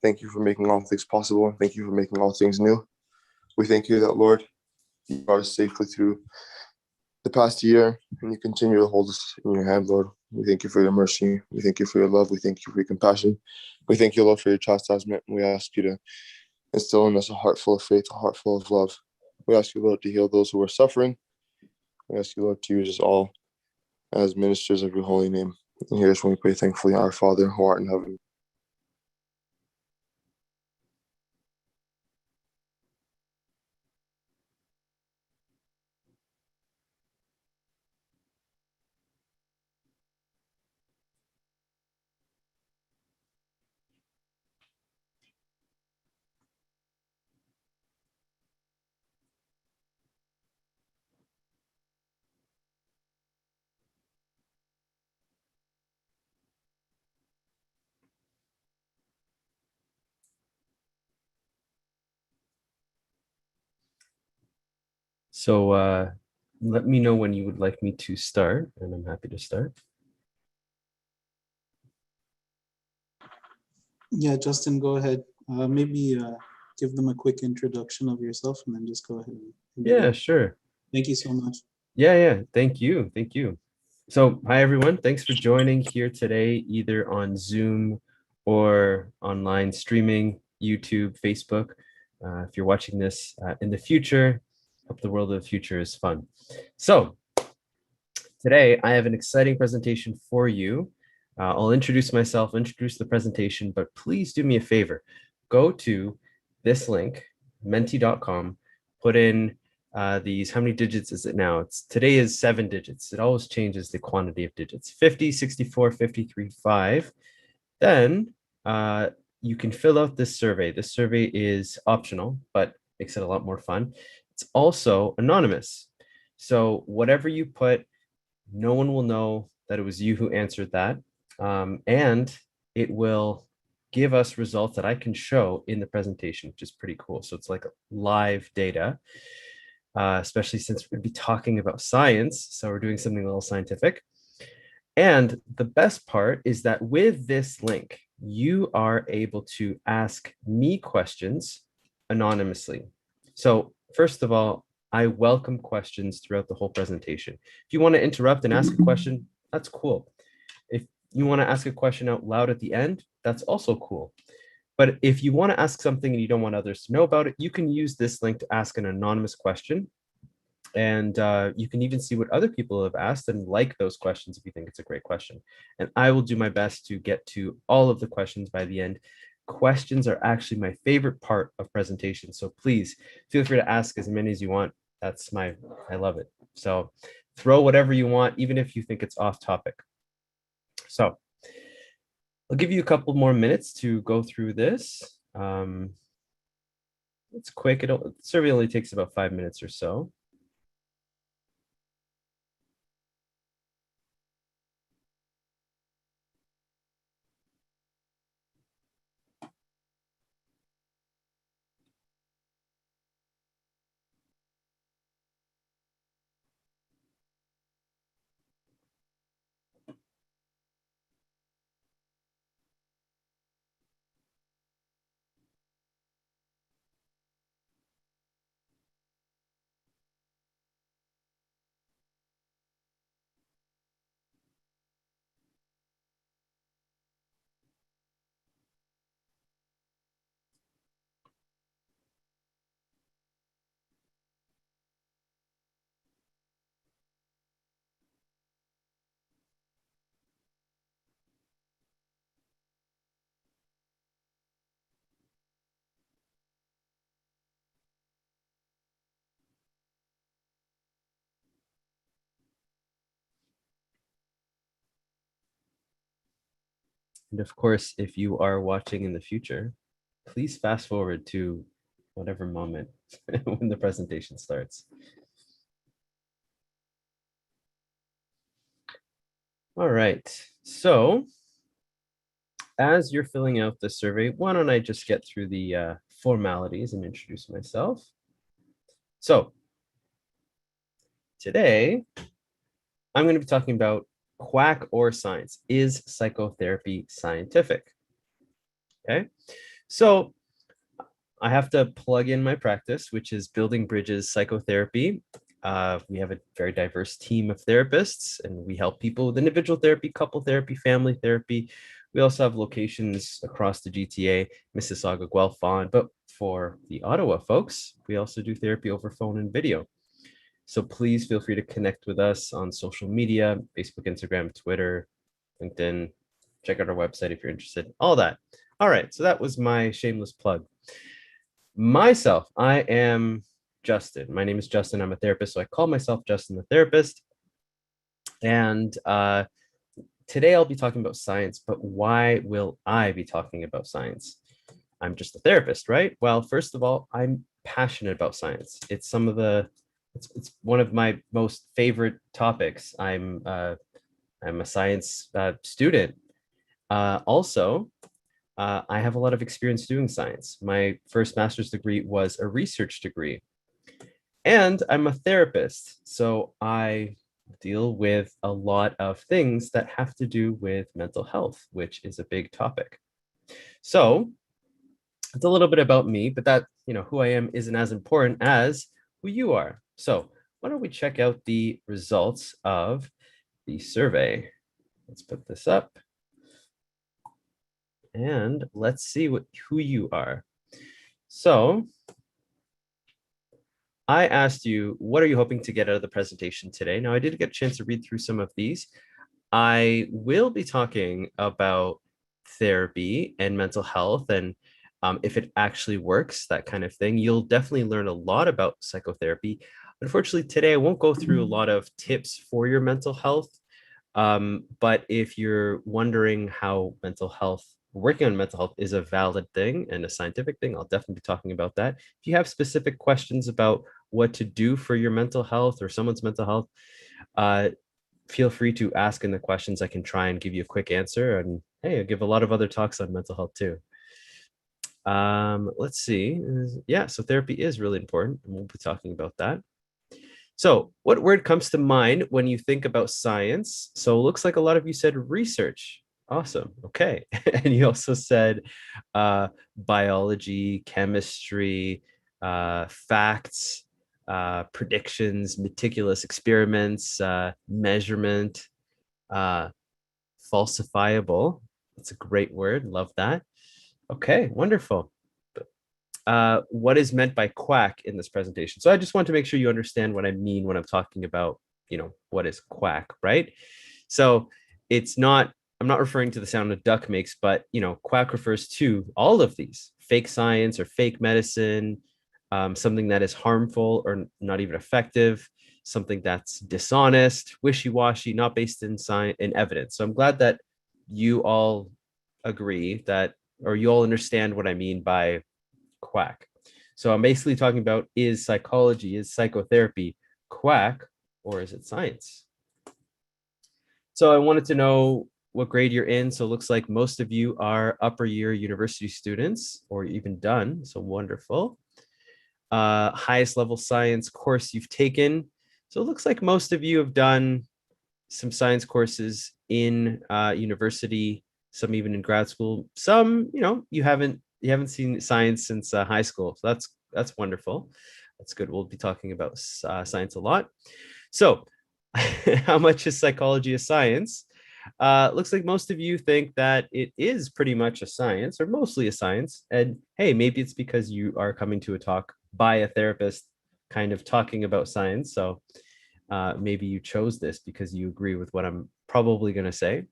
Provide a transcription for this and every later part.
Thank you for making all things possible. Thank you for making all things new. We thank you that, Lord, you brought us safely through the past year, and you continue to hold us in your hand, Lord. We thank you for your mercy. We thank you for your love. We thank you for your compassion. We thank you, Lord, for your chastisement. We ask you to instill in us a heart full of faith, a heart full of love. We ask you, Lord, to heal those who are suffering. We ask you, Lord, to use us all as ministers of your holy name. And here's when we pray thankfully, our Father, who art in heaven. So let me know when you would like me to start, and I'm happy to start. Yeah, Justin, go ahead. Maybe give them a quick introduction of yourself and then just go ahead. Yeah, sure. Thank you so much. Yeah. Thank you. So hi, everyone. Thanks for joining here today, either on Zoom or online streaming, YouTube, Facebook. If you're watching this in the future, hope the world of the future is fun. So today I have an exciting presentation for you. I'll introduce myself, introduce the presentation, but please do me a favor. Go to this link, menti.com, put in these, how many digits is it now? Today is 7 digits. It always changes the quantity of digits, 50, 64, 53, 5. Then you can fill out this survey. This survey is optional, but makes it a lot more fun. It's also anonymous. So whatever you put, no one will know that it was you who answered that. And it will give us results that I can show in the presentation, which is pretty cool. So it's like live data, especially since we're going to be talking about science. So we're doing something a little scientific. And the best part is that with this link, you are able to ask me questions anonymously. So first of all, I welcome questions throughout the whole presentation. If you want to interrupt and ask a question, that's cool. If you want to ask a question out loud at the end, that's also cool. But if you want to ask something and you don't want others to know about it, you can use this link to ask an anonymous question. And you can even see what other people have asked and like those questions if you think it's a great question. And I will do my best to get to all of the questions by the end. Questions are actually my favorite part of presentations. So please feel free to ask as many as you want. I love it. So throw whatever you want, even if you think it's off topic. So I'll give you a couple more minutes to go through this. It's quick. The survey only takes about 5 minutes or so. And of course, if you are watching in the future, please fast forward to whatever moment when the presentation starts. All right, so as you're filling out the survey, why don't I just get through the formalities and introduce myself. So today, I'm going to be talking about quack or science. Is psychotherapy scientific? Okay, So I have to plug in my practice, which is Building Bridges Psychotherapy. We have a very diverse team of therapists, and we help people with individual therapy, couple therapy, family therapy. We also have locations across the GTA, Mississauga, Guelph, Vaughan. But for the Ottawa folks, we also do therapy over phone and video. So please feel free to connect with us on social media, Facebook, Instagram, Twitter, LinkedIn. Check out our website if you're interested, all that. All right, so that was my shameless plug. Myself, I am Justin. My name is Justin. I'm a therapist, so I call myself Justin the therapist. And today I'll be talking about science, but why will I be talking about science? I'm just a therapist, right? Well, first of all, I'm passionate about science. It's one of my most favorite topics. I'm a science student. Also, I have a lot of experience doing science. My first master's degree was a research degree. And I'm a therapist, so I deal with a lot of things that have to do with mental health, which is a big topic. So it's a little bit about me, but that, who I am isn't as important as who you are. So why don't we check out the results of the survey? Let's put this up. And let's see who you are. So I asked you, what are you hoping to get out of the presentation today? Now, I did get a chance to read through some of these. I will be talking about therapy and mental health and if it actually works, that kind of thing. You'll definitely learn a lot about psychotherapy. Unfortunately, today I won't go through a lot of tips for your mental health. But if you're wondering how working on mental health is a valid thing and a scientific thing, I'll definitely be talking about that. If you have specific questions about what to do for your mental health or someone's mental health, feel free to ask in the questions. I can try and give you a quick answer. And hey, I give a lot of other talks on mental health too. Let's see. Yeah, so therapy is really important, and we'll be talking about that. So what word comes to mind when you think about science? So it looks like a lot of you said research. Awesome. Okay. And you also said biology, chemistry, facts, predictions, meticulous experiments, measurement, falsifiable. That's a great word. Love that. Okay, wonderful. What is meant by quack in this presentation? So I just want to make sure you understand what I mean when I'm talking about, what is quack, right? So I'm not referring to the sound a duck makes, but, quack refers to all of these: fake science or fake medicine, something that is harmful or not even effective, something that's dishonest, wishy-washy, not based in science and evidence. So I'm glad that you all agree that, or you all understand what I mean by quack. So I'm basically talking about, is psychotherapy quack, or is it science? So I wanted to know what grade you're in. So it looks like most of you are upper year university students or even done. So wonderful. Highest level science course you've taken. So it looks like most of you have done some science courses in university, some even in grad school. Some, you haven't seen science since high school. So that's wonderful. That's good. We'll be talking about science a lot. So how much is psychology a science? Looks like most of you think that it is pretty much a science, or mostly a science. And hey, maybe it's because you are coming to a talk by a therapist kind of talking about science. So maybe you chose this because you agree with what I'm probably going to say.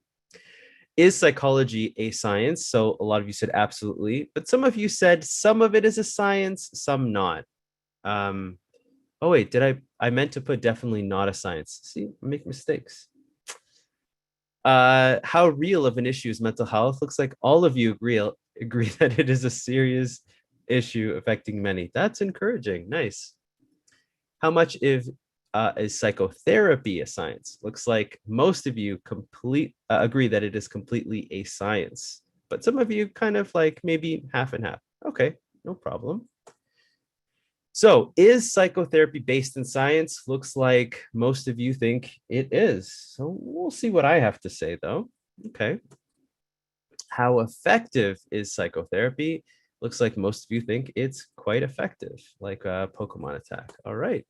Is psychology a science? So a lot of you said absolutely, but some of you said some of it is a science, some not. Oh wait, I meant to put definitely not a science. See, I make mistakes. How real of an issue is mental health? Looks like all of you agree that it is a serious issue affecting many. That's encouraging. Nice. How much is psychotherapy a science? Looks like most of you agree that it is completely a science, but some of you kind of like maybe half and half. Okay, no problem. So is psychotherapy based in science? Looks like most of you think it is. So we'll see what I have to say though. Okay. How effective is psychotherapy? Looks like most of you think it's quite effective, like a Pokemon attack. All right.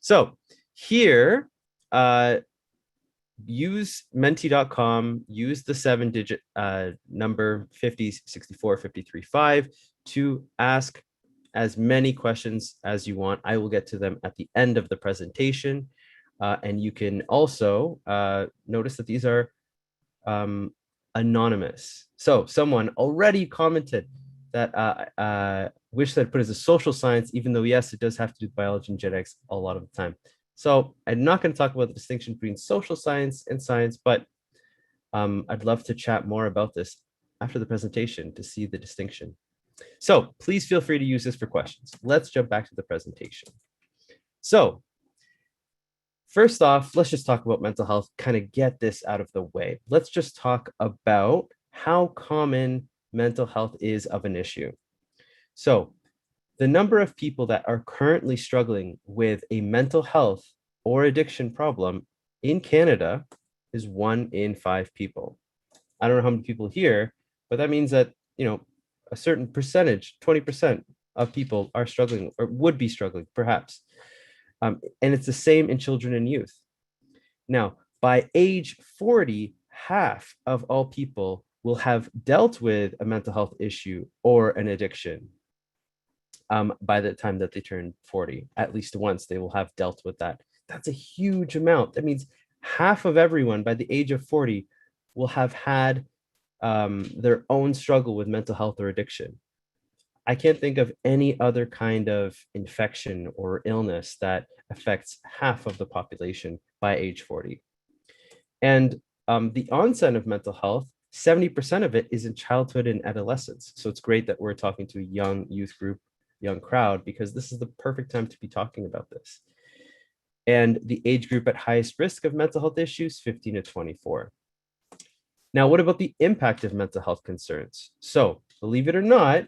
So here, use menti.com, use the 7-digit number 5064535 to ask as many questions as you want. I will get to them at the end of the presentation. And you can also notice that these are anonymous. So someone already commented that wish that put as a social science, even though yes, it does have to do with biology and genetics a lot of the time. So I'm not going to talk about the distinction between social science and science, but I'd love to chat more about this after the presentation to see the distinction. So please feel free to use this for questions. Let's jump back to the presentation. So first off, let's just talk about mental health, kind of get this out of the way. Let's just talk about how common mental health is of an issue. So the number of people that are currently struggling with a mental health or addiction problem in Canada is 1 in 5 people. I don't know how many people here, but that means that, you know, a certain percentage, 20% of people are struggling or would be struggling, perhaps. And it's the same in children and youth. Now, by age 40, half of all people will have dealt with a mental health issue or an addiction. By the time that they turn 40, at least once they will have dealt with that. That's a huge amount. That means half of everyone by the age of 40 will have had their own struggle with mental health or addiction. I can't think of any other kind of infection or illness that affects half of the population by age 40. And the onset of mental health, 70% of it is in childhood and adolescence. So it's great that we're talking to a young youth group, young crowd, because this is the perfect time to be talking about this. And the age group at highest risk of mental health issues, 15 to 24. Now, what about the impact of mental health concerns? So, believe it or not,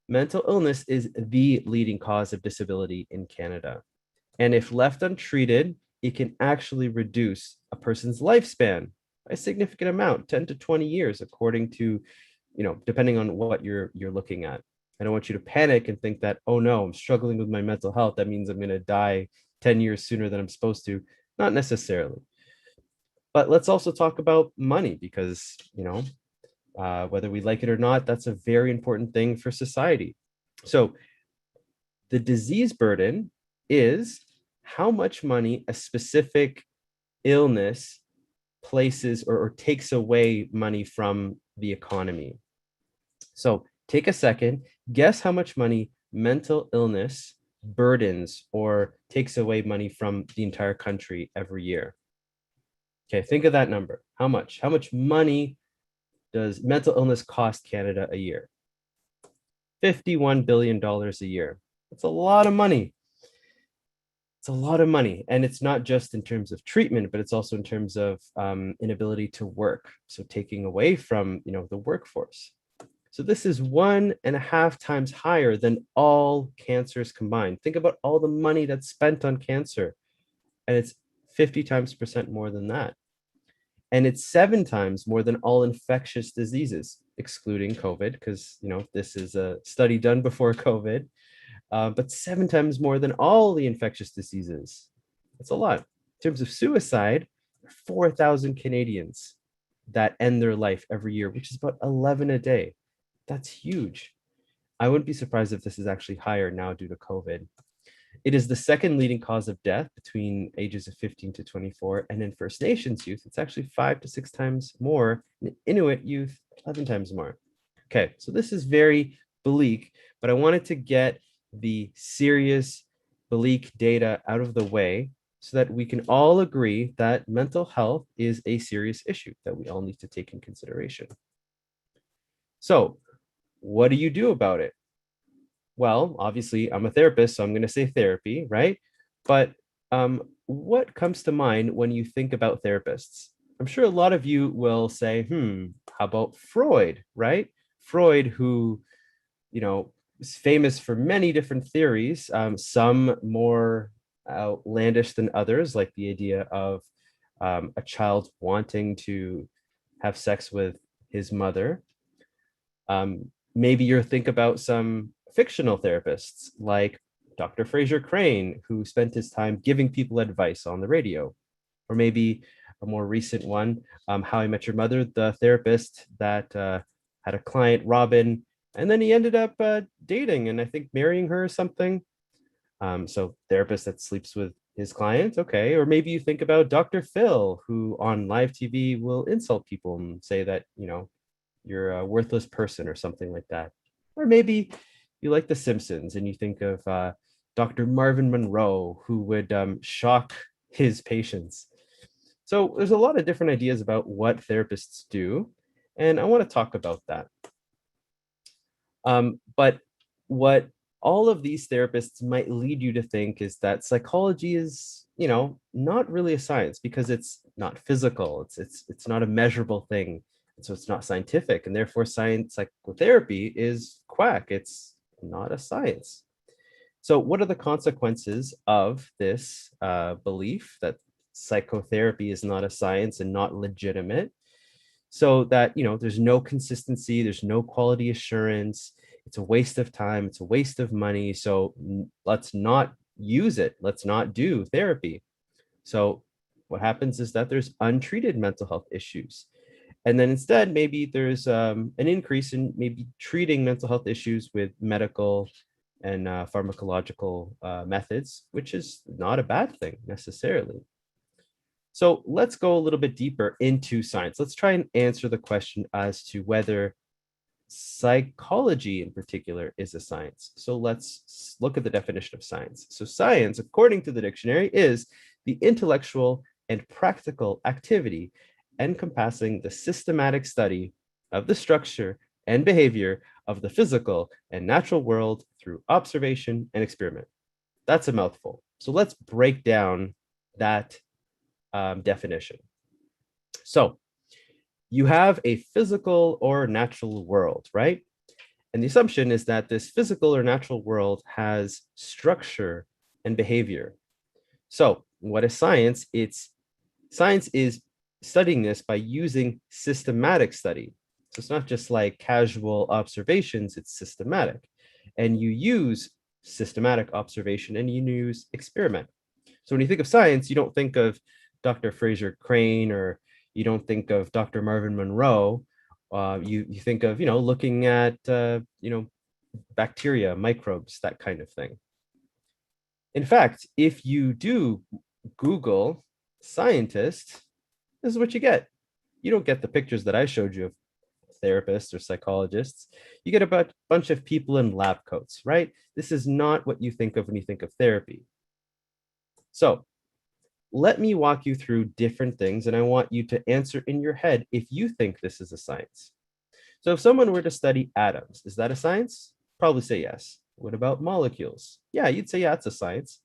mental illness is the leading cause of disability in Canada. And if left untreated, it can actually reduce a person's lifespan by a significant amount, 10 to 20 years, according to, you know, depending on what you're looking at. I don't want you to panic and think that, oh no, I'm struggling with my mental health. That means I'm going to die 10 years sooner than I'm supposed to. Not necessarily. But let's also talk about money because, you know, whether we like it or not, that's a very important thing for society. So the disease burden is how much money a specific illness places or takes away money from the economy. So take a second, guess how much money mental illness burdens or takes away money from the entire country every year. Okay, think of that number. How much? How much money does mental illness cost Canada a year? $51 billion a year. That's a lot of money. It's a lot of money. And it's not just in terms of treatment, but it's also in terms of inability to work. So taking away from, you know, the workforce. So this is 1.5 times higher than all cancers combined. Think about all the money that's spent on cancer. And it's 50 times percent more than that. And it's 7 times more than all infectious diseases, excluding COVID, because, you know, this is a study done before COVID, but 7 times more than all the infectious diseases. That's a lot. In terms of suicide, 4,000 Canadians that end their life every year, which is about 11 a day. That's huge. I wouldn't be surprised if this is actually higher now due to COVID. It is the second leading cause of death between ages of 15 to 24. And in First Nations youth, it's actually 5 to 6 times more. In Inuit youth, 11 times more. Okay, so this is very bleak, but I wanted to get the serious bleak data out of the way so that we can all agree that mental health is a serious issue that we all need to take in consideration. So what do you do about it? Well, obviously, I'm a therapist, so I'm going to say therapy, right? But what comes to mind when you think about therapists? I'm sure a lot of you will say, how about Freud, right? Freud, who, you know, is famous for many different theories, some more outlandish than others, like the idea of a child wanting to have sex with his mother. maybe you think about some fictional therapists like Dr. Fraser Crane, who spent his time giving people advice on the radio. Or maybe a more recent one, How I Met Your Mother, the therapist that had a client, Robin, and then he ended up dating and I think marrying her or something. So therapist that sleeps with his client, okay. Or maybe you think about Dr. Phil, who on live TV will insult people and say that, you're a worthless person or something like that. Or maybe you like The Simpsons and you think of Dr. Marvin Monroe, who would shock his patients. So there's a lot of different ideas about what therapists do, and I want to talk about that. But what all of these therapists might lead you to think is that psychology is, not really a science because it's not physical. It's not a measurable thing. So it's not scientific, and therefore psychotherapy is quack. It's not a science. So what are the consequences of this belief that psychotherapy is not a science and not legitimate? So that, there's no consistency, there's no quality assurance, it's a waste of time, it's a waste of money. So let's not use it. Let's not do therapy. So what happens is that there's untreated mental health issues. And then instead, maybe there's an increase in maybe treating mental health issues with medical and pharmacological methods, which is not a bad thing necessarily. So let's go a little bit deeper into science. Let's try and answer the question as to whether psychology in particular is a science. So let's look at the definition of science. So science, according to the dictionary, is the intellectual and practical activity encompassing the systematic study of the structure and behavior of the physical and natural world through observation and experiment. That's a mouthful. So let's break down that definition. So you have a physical or natural world, right? And the assumption is that this physical or natural world has structure and behavior. So what is science? Science is studying this by using systematic study. So it's not just like casual observations, it's systematic. And you use systematic observation and you use experiment. So when you think of science, you don't think of Dr. Fraser Crane, or you don't think of Dr. Marvin Monroe. You think of, looking at, bacteria, microbes, that kind of thing. In fact, if you do Google scientist, this is what you get. You don't get the pictures that I showed you of therapists or psychologists. You get a bunch of people in lab coats, right? This is not what you think of when you think of therapy. So let me walk you through different things, and I want you to answer in your head if you think this is a science. So if someone were to study atoms, is that a science? Probably say yes. What about molecules? Yeah, you'd say, yeah, it's a science.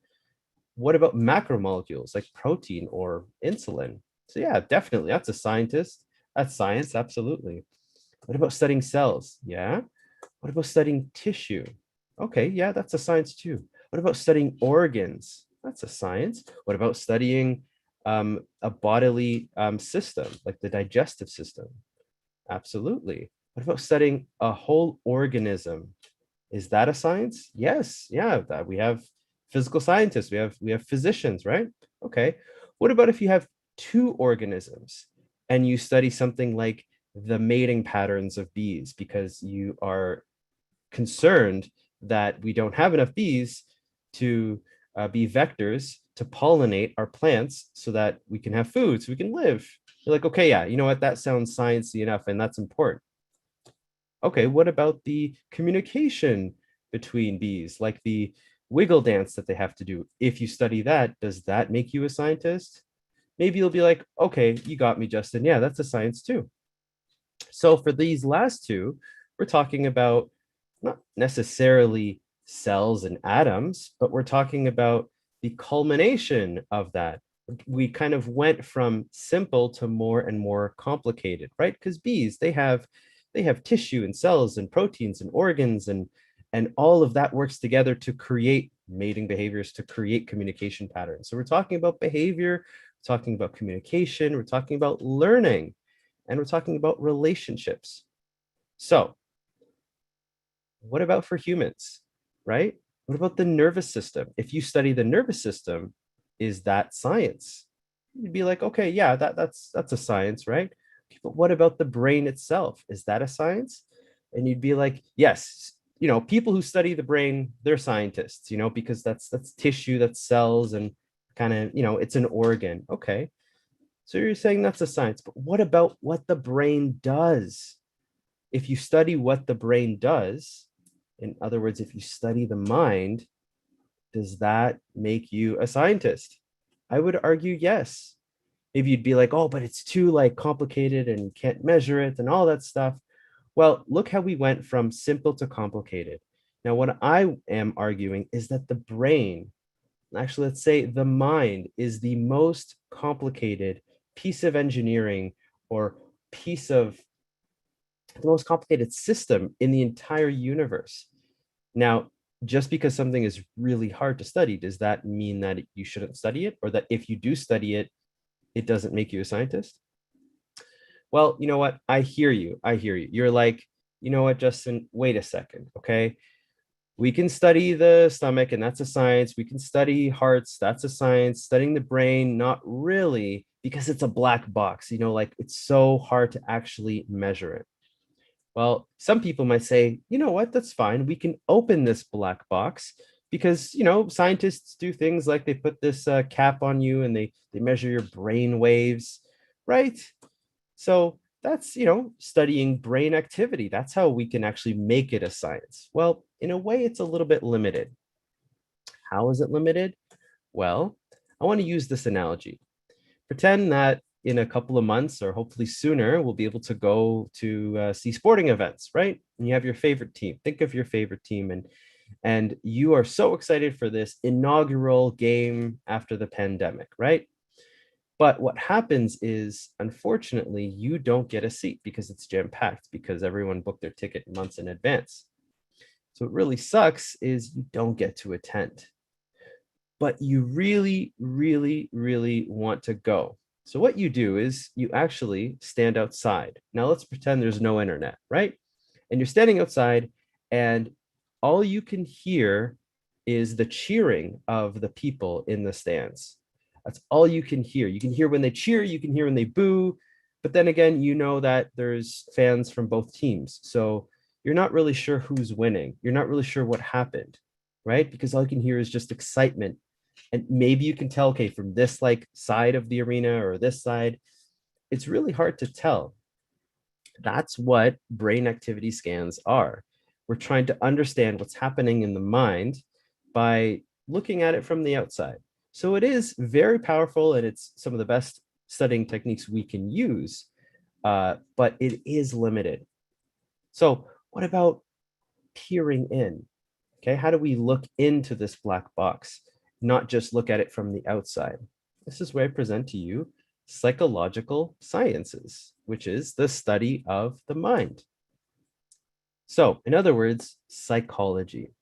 What about macromolecules like protein or insulin? So yeah, definitely, that's a scientist. That's science, absolutely. What about studying cells? Yeah. What about studying tissue? Okay, yeah, that's a science too. What about studying organs? That's a science. What about studying a bodily system, like the digestive system? Absolutely. What about studying a whole organism? Is that a science? Yes, yeah, we have physical scientists, we have physicians, right? Okay. What about if you have two organisms and you study something like the mating patterns of bees because you are concerned that we don't have enough bees to be vectors to pollinate our plants so that we can have food, so we can live. You're like, okay, yeah, you know what? That sounds sciencey enough, and that's important. Okay, what about the communication between bees, like the wiggle dance that they have to do? If you study that, does that make you a scientist? Maybe you'll be like, okay, you got me, Justin. Yeah, that's a science too. So for these last two, we're talking about not necessarily cells and atoms, but we're talking about the culmination of that. We kind of went from simple to more and more complicated, right? Because bees, they have tissue and cells and proteins and organs, and all of that works together to create mating behaviors, to create communication patterns. So we're talking about behavior, we're talking about communication, we're talking about learning, and we're talking about relationships. So What about for humans, right? What about the nervous system? If you study the nervous system, is that science? You'd be like, okay, yeah, that's a science, right? Okay, but what about the brain itself? Is that a science? And you'd be like, yes, people who study the brain, they're scientists, because that's tissue, that's cells, and kind of, it's an organ. Okay. So you're saying that's a science, but what about what the brain does? If you study what the brain does, in other words, if you study the mind, does that make you a scientist? I would argue yes. Maybe you'd be like, oh, but it's too like complicated and you can't measure it and all that stuff. Well, look how we went from simple to complicated. Now, what I am arguing is that the brain, actually, let's say the mind, is the most complicated piece of engineering or piece of the most complicated system in the entire universe. Now, just because something is really hard to study, does that mean that you shouldn't study it, or that if you do study it, it doesn't make you a scientist? Well, you know what? I hear you. I hear you. You're like, you know what, Justin, wait a second. Okay. We can study the stomach, and that's a science. We can study hearts. That's a science. Studying the brain, not really, because it's a black box, like it's so hard to actually measure it. Well, some people might say, you know what, that's fine. We can open this black box because, scientists do things like they put this cap on you and they measure your brain waves, right? So that's, studying brain activity. That's how we can actually make it a science. Well, in a way, it's a little bit limited. How is it limited? Well, I want to use this analogy. Pretend that in a couple of months, or hopefully sooner, we'll be able to go to see sporting events, right? And you have your favorite team. Think of your favorite team, and you are so excited for this inaugural game after the pandemic, right? But what happens is, unfortunately, you don't get a seat because it's jam-packed, because everyone booked their ticket months in advance. So what really sucks is you don't get to attend, but you really, really, really want to go. So what you do is you actually stand outside. Now let's pretend there's no internet, right? And you're standing outside, and all you can hear is the cheering of the people in the stands. That's all you can hear. You can hear when they cheer, you can hear when they boo, but then again, that there's fans from both teams. So you're not really sure who's winning. You're not really sure what happened, right? Because all you can hear is just excitement. And maybe you can tell, okay, from this like side of the arena or this side, it's really hard to tell. That's what brain activity scans are. We're trying to understand what's happening in the mind by looking at it from the outside. So it is very powerful, and it's some of the best studying techniques we can use, but it is limited. So what about peering in? Okay, how do we look into this black box, not just look at it from the outside? This is where I present to you psychological sciences, which is the study of the mind. So, in other words, psychology.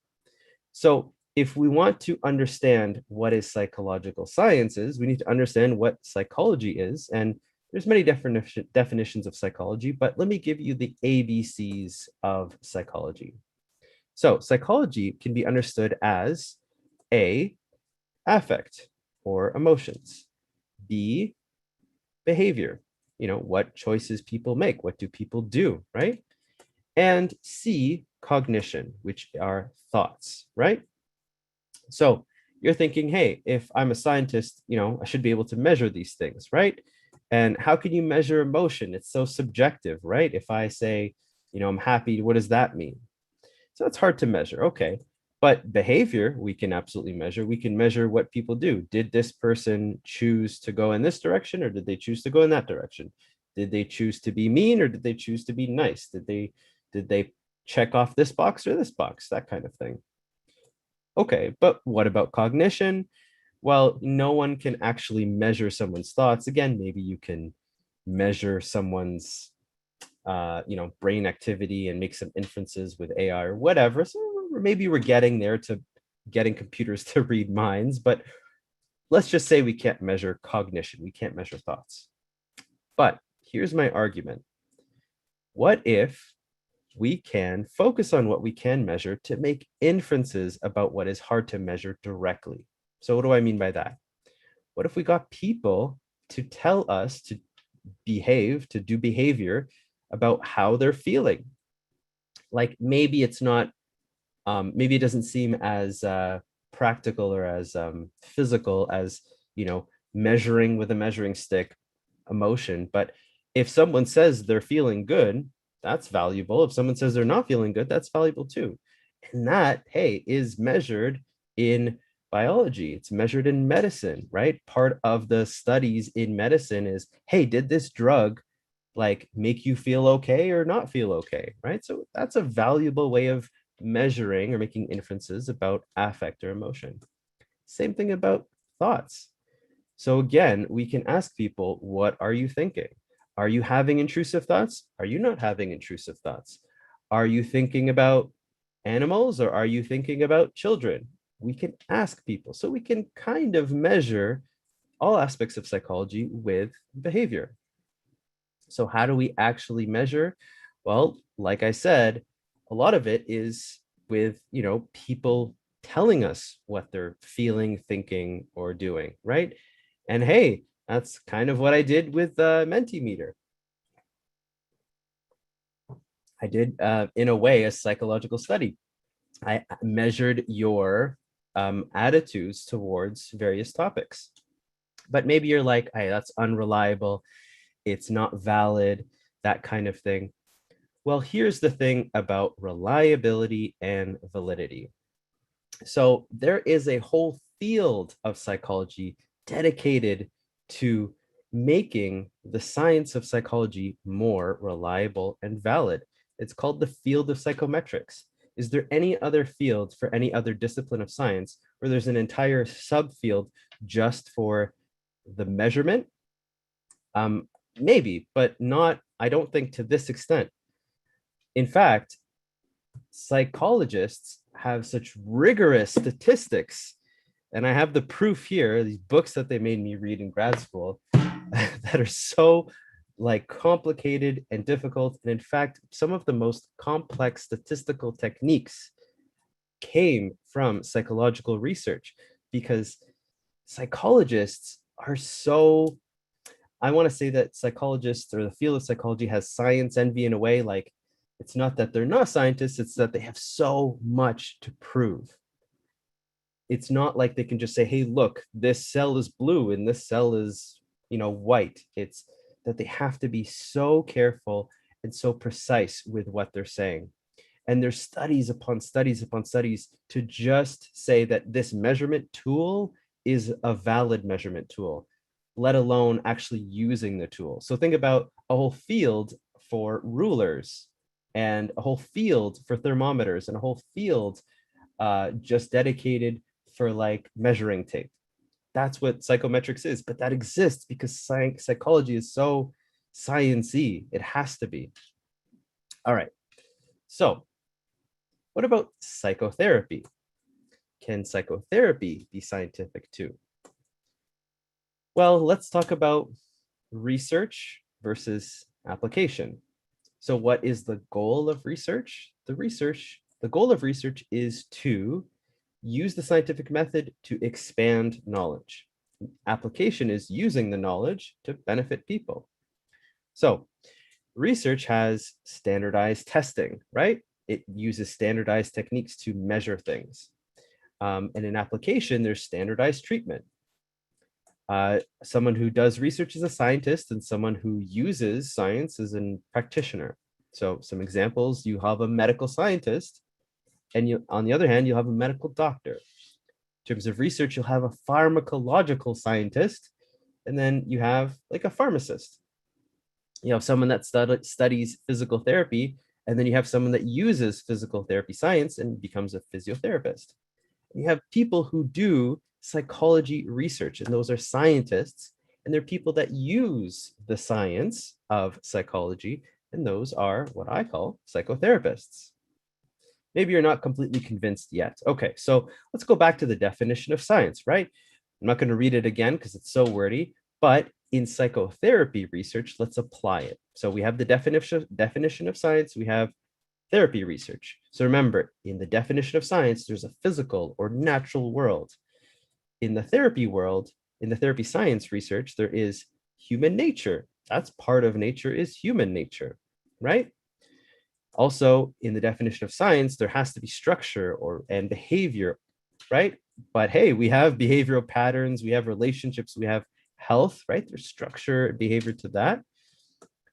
So, if we want to understand what is psychological sciences, we need to understand what psychology is. And there's many definitions of psychology, but let me give you the ABCs of psychology. So psychology can be understood as A, affect or emotions, B, behavior, what choices people make, what do people do, right? And C, cognition, which are thoughts, right? So you're thinking, hey, if I'm a scientist, I should be able to measure these things, right? And how can you measure emotion? It's so subjective, right? If I say, I'm happy, what does that mean? So it's hard to measure. Okay. But behavior, we can absolutely measure. We can measure what people do. Did this person choose to go in this direction, or did they choose to go in that direction? Did they choose to be mean, or did they choose to be nice? Did they check off this box or this box? That kind of thing. Okay, but what about cognition? Well, no one can actually measure someone's thoughts. Again, maybe you can measure someone's brain activity and make some inferences with AI or whatever. So maybe we're getting there to getting computers to read minds, but let's just say we can't measure cognition. We can't measure thoughts. But here's my argument. What if we can focus on what we can measure to make inferences about what is hard to measure directly. So what do I mean by that? What if we got people to tell us to behave, to do behavior about how they're feeling? Like maybe it's not, maybe it doesn't seem as practical or as physical as, measuring with a measuring stick emotion. But if someone says they're feeling good, that's valuable. If someone says they're not feeling good, that's valuable too. And that, hey, is measured in biology. It's measured in medicine, right? Part of the studies in medicine is, hey, did this drug like make you feel okay or not feel okay, right? So that's a valuable way of measuring or making inferences about affect or emotion. Same thing about thoughts. So again, we can ask people, what are you thinking? Are you having intrusive thoughts? Are you not having intrusive thoughts? Are you thinking about animals or are you thinking about children? We can ask people. So we can kind of measure all aspects of psychology with behavior. So how do we actually measure? Well, like I said, a lot of it is with, people telling us what they're feeling, thinking, or doing, right? And hey, that's kind of what I did with Mentimeter. I did, in a way, a psychological study. I measured your attitudes towards various topics. But maybe you're like, hey, that's unreliable. It's not valid, that kind of thing. Well, here's the thing about reliability and validity. So there is a whole field of psychology dedicated to making the science of psychology more reliable and valid. It's called the field of psychometrics. Is there any other field for any other discipline of science where there's an entire subfield just for the measurement? Maybe, but not, I don't think to this extent. In fact, psychologists have such rigorous statistics, and I have the proof here, these books that they made me read in grad school that are so like complicated and difficult. And in fact, some of the most complex statistical techniques came from psychological research because psychologists are so, I want to say that psychologists or the field of psychology has science envy in a way. Like, it's not that they're not scientists, it's that they have so much to prove. It's not like they can just say, hey, look, this cell is blue and this cell is, white. It's that they have to be so careful and so precise with what they're saying. And there's studies upon studies upon studies to just say that this measurement tool is a valid measurement tool, let alone actually using the tool. So think about a whole field for rulers and a whole field for thermometers and a whole field just dedicated for like measuring tape. That's what psychometrics is, but that exists because psychology is so science-y. It has to be. All right. So what about psychotherapy? Can psychotherapy be scientific too? Well, let's talk about research versus application. So what is the goal of research? The goal of research is to use the scientific method to expand knowledge. Application is using the knowledge to benefit people. So research has standardized testing, right? It uses standardized techniques to measure things. And in application, there's standardized treatment. Someone who does research is a scientist, and someone who uses science is a practitioner. So some examples, you have a medical scientist, and you, on the other hand, you'll have a medical doctor. In terms of research, you'll have a pharmacological scientist, and then you have like a pharmacist. You have someone that studies physical therapy, and then you have someone that uses physical therapy science and becomes a physiotherapist. You have people who do psychology research, and those are scientists, and they're people that use the science of psychology, and those are what I call psychotherapists. Maybe you're not completely convinced yet. Okay, so let's go back to the definition of science, right? I'm not going to read it again because it's so wordy, but in psychotherapy research, let's apply it. So we have the definition of science. We have Psychotherapy research. So remember, in the definition of science, there's a physical or natural world. In the therapy world, in the therapy science research, there is human nature. That's part of nature, is human nature, right? Also, in the definition of science, there has to be structure and behavior, right? But hey, we have behavioral patterns, we have relationships, we have health, right? There's structure and behavior to that.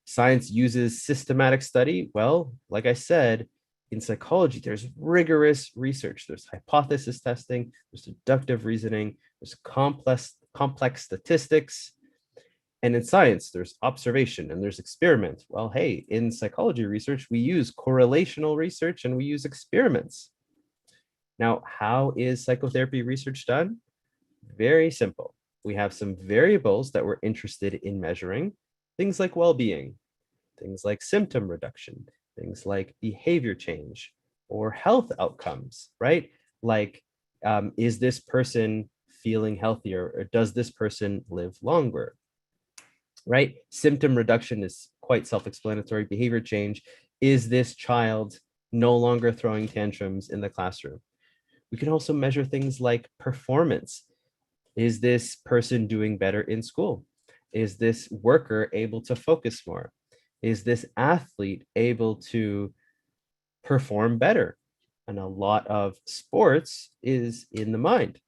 Science uses systematic study. Well, like I said, in psychology, there's rigorous research. There's hypothesis testing, there's deductive reasoning, there's complex statistics. And in science, there's observation and there's experiment. Well, hey, in psychology research, we use correlational research and we use experiments. Now, how is psychotherapy research done? Very simple. We have some variables that we're interested in measuring, things like well-being, things like symptom reduction, things like behavior change or health outcomes, right? Like, is this person feeling healthier, or does this person live longer? Right? Symptom reduction is quite self-explanatory. Behavior change, is this child no longer throwing tantrums in the classroom? We can also measure things like performance. Is this person doing better in school? Is this worker able to focus more? Is this athlete able to perform better? And a lot of sports is in the mind.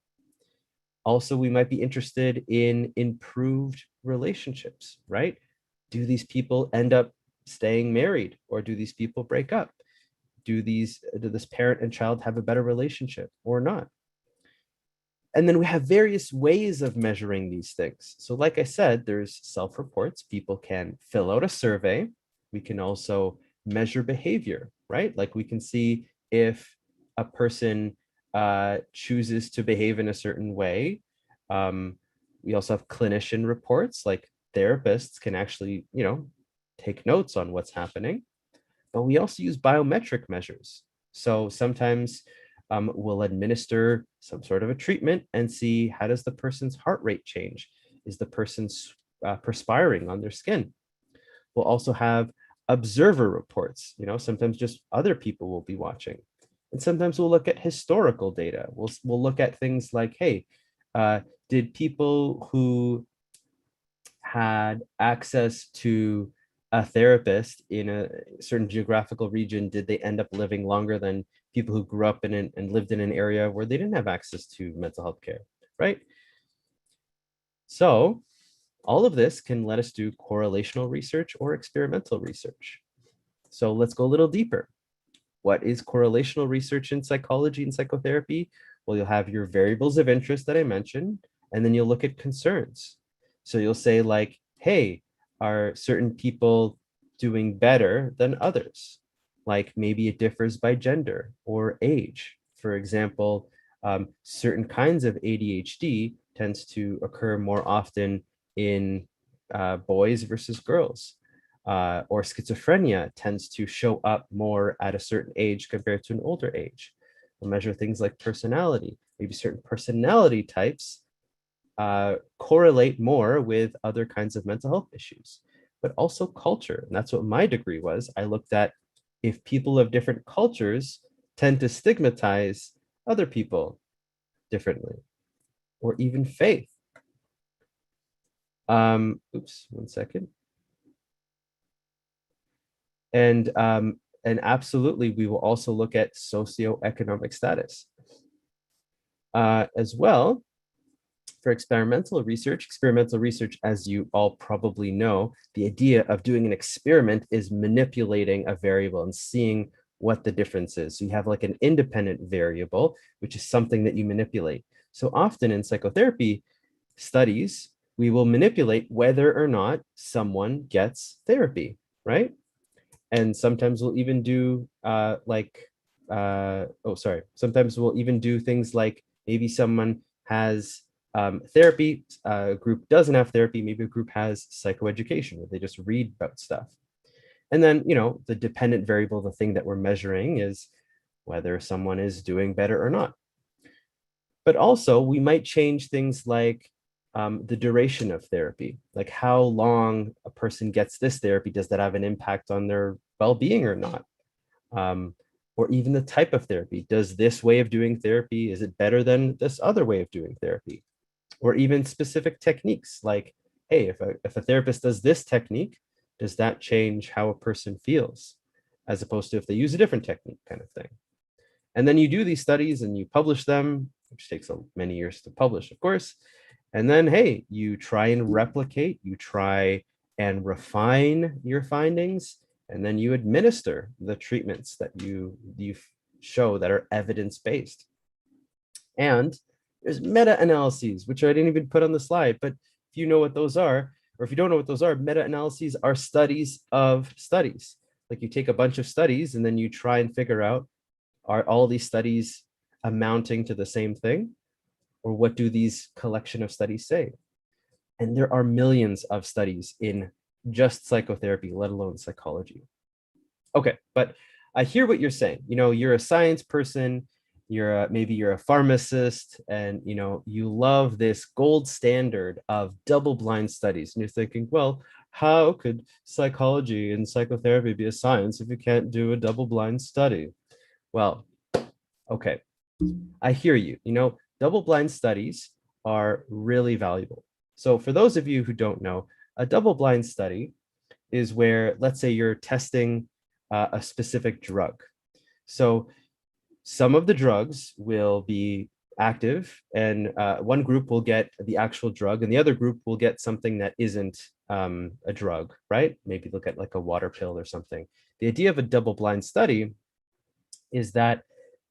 Also, we might be interested in improved relationships, right? Do these people end up staying married, or do these people break up? Do this parent and child have a better relationship or not? And then we have various ways of measuring these things. So like I said, there's self-reports. People can fill out a survey. We can also measure behavior, right? Like we can see if a person chooses to behave in a certain way. We also have clinician reports, like therapists can actually, take notes on what's happening. But we also use biometric measures. So sometimes we'll administer some sort of a treatment and see, how does the person's heart rate change? Is the person perspiring on their skin? We'll also have observer reports. Sometimes just other people will be watching. And sometimes we'll look at historical data. We'll look at things like, hey, did people who had access to a therapist in a certain geographical region, did they end up living longer than people who grew up in and lived in an area where they didn't have access to mental health care, right? So all of this can let us do correlational research or experimental research. So let's go a little deeper. What is correlational research in psychology and psychotherapy? Well, you'll have your variables of interest that I mentioned, and then you'll look at concerns. So you'll say like, hey, are certain people doing better than others? Like maybe it differs by gender or age. For example, certain kinds of ADHD tends to occur more often in boys versus girls. Or schizophrenia tends to show up more at a certain age compared to an older age. We'll measure things like personality. Maybe certain personality types correlate more with other kinds of mental health issues, but also culture. And that's what my degree was. I looked at if people of different cultures tend to stigmatize other people differently, or even faith. Oops, one second. And absolutely, we will also look at socioeconomic status. As well, for experimental research, as you all probably know, the idea of doing an experiment is manipulating a variable and seeing what the difference is. So you have like an independent variable, which is something that you manipulate. So often in psychotherapy studies, we will manipulate whether or not someone gets therapy, right? And sometimes we'll even do sometimes we'll even do things like maybe someone has therapy, a group doesn't have therapy, maybe a group has psychoeducation where they just read about stuff. And then, the dependent variable, the thing that we're measuring, is whether someone is doing better or not. But also we might change things like the duration of therapy, like how long a person gets this therapy, does that have an impact on their well-being or not? or even the type of therapy. Does this way of doing therapy, is it better than this other way of doing therapy? Or even specific techniques like, hey, if a therapist does this technique, does that change how a person feels? As opposed to if they use a different technique, kind of thing. And then you do these studies and you publish them, which takes many years to publish, of course. And then, hey, you try and replicate, you try and refine your findings, and then you administer the treatments that you show that are evidence-based. And there's meta-analyses, which I didn't even put on the slide, but if you know what those are, or if you don't know what those are, meta-analyses are studies of studies. Like you take a bunch of studies and then you try and figure out, are all these studies amounting to the same thing? Or what do these collection of studies say? And there are millions of studies in just psychotherapy, let alone psychology. Okay, but I hear what you're saying. You know, you're a science person, maybe you're a pharmacist, and you love this gold standard of double-blind studies. And you're thinking, well, how could psychology and psychotherapy be a science if you can't do a double-blind study? Well, okay, I hear you. Double-blind studies are really valuable. So for those of you who don't know, a double-blind study is where, let's say you're testing a specific drug. So some of the drugs will be active and one group will get the actual drug and the other group will get something that isn't a drug, right? Maybe look at like a water pill or something. The idea of a double-blind study is that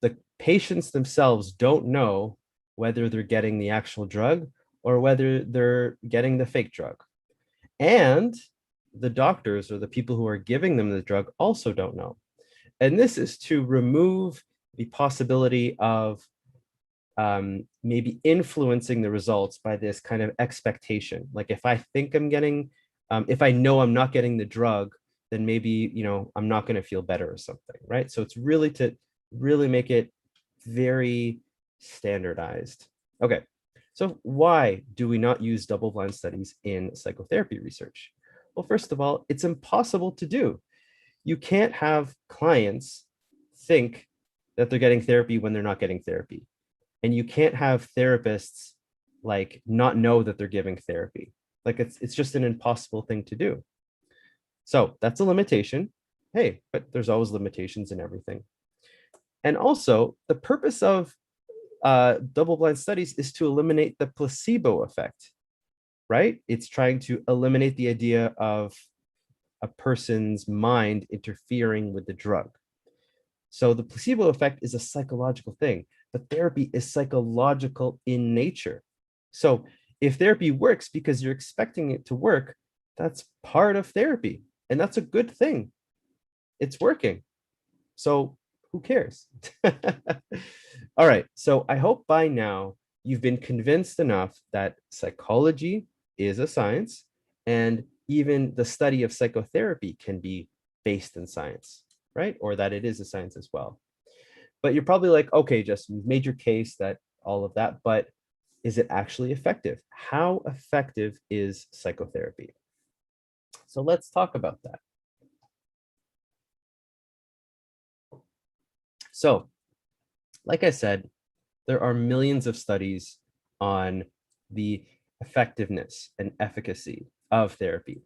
the patients themselves don't know whether they're getting the actual drug or whether they're getting the fake drug. And the doctors or the people who are giving them the drug also don't know. And this is to remove the possibility of maybe influencing the results by this kind of expectation. Like if I think I'm getting, if I know I'm not getting the drug, then maybe, I'm not going to feel better or something, right? So it's really to really make it very standardized. Okay, so why do we not use double-blind studies in psychotherapy research? Well, first of all, it's impossible to do. You can't have clients think that they're getting therapy when they're not getting therapy. And you can't have therapists like not know that they're giving therapy. Like it's just an impossible thing to do. So that's a limitation. Hey, but there's always limitations in everything. And also the purpose of double-blind studies is to eliminate the placebo effect, right? It's trying to eliminate the idea of a person's mind interfering with the drug. So the placebo effect is a psychological thing, but therapy is psychological in nature. So if therapy works because you're expecting it to work, that's part of therapy, and that's a good thing. It's working. So who cares? All right, so I hope by now you've been convinced enough that psychology is a science, and even the study of psychotherapy can be based in science, right? Or that it is a science as well. But you're probably like, okay, Justin, you've made your case that all of that, but is it actually effective? How effective is psychotherapy? So let's talk about that. So, like I said, there are millions of studies on the effectiveness and efficacy of therapy.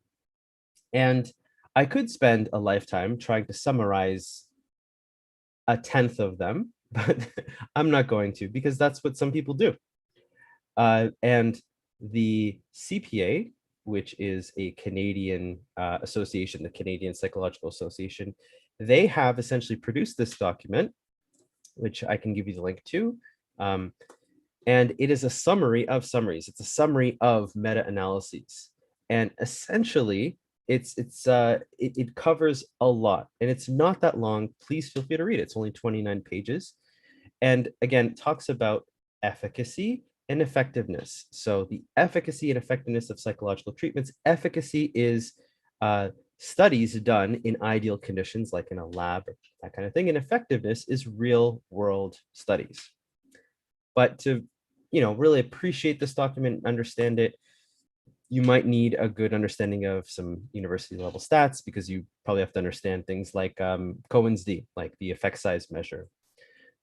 And I could spend a lifetime trying to summarize a tenth of them, but I'm not going to, because that's what some people do. And the CPA, which is a Canadian association, the Canadian Psychological Association, they have essentially produced this document, which I can give you the link to. And it is a summary of summaries. It's a summary of meta-analyses. And essentially, it covers a lot. And it's not that long. Please feel free to read it. It's only 29 pages. And again, it talks about efficacy and effectiveness. So the efficacy and effectiveness of psychological treatments. Efficacy is studies done in ideal conditions, like in a lab, or that kind of thing. And effectiveness is real world studies. But to, really appreciate this document, understand it, you might need a good understanding of some university level stats, because you probably have to understand things like Cohen's D, like the effect size measure.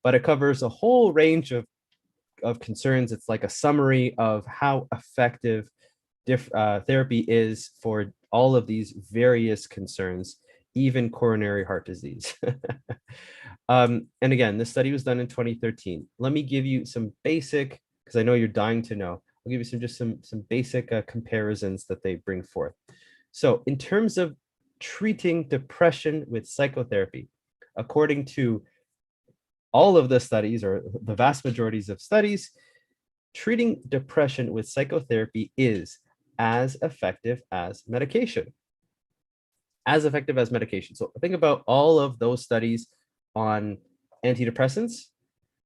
But it covers a whole range of concerns. It's like a summary of how effective therapy is for all of these various concerns, even coronary heart disease. And again, this study was done in 2013. Let me give you some basic, because I know you're dying to know. I'll give you some basic comparisons that they bring forth. So in terms of treating depression with psychotherapy, according to all of the studies, or the vast majorities of studies, treating depression with psychotherapy is as effective as medication. As effective as medication. So think about all of those studies on antidepressants.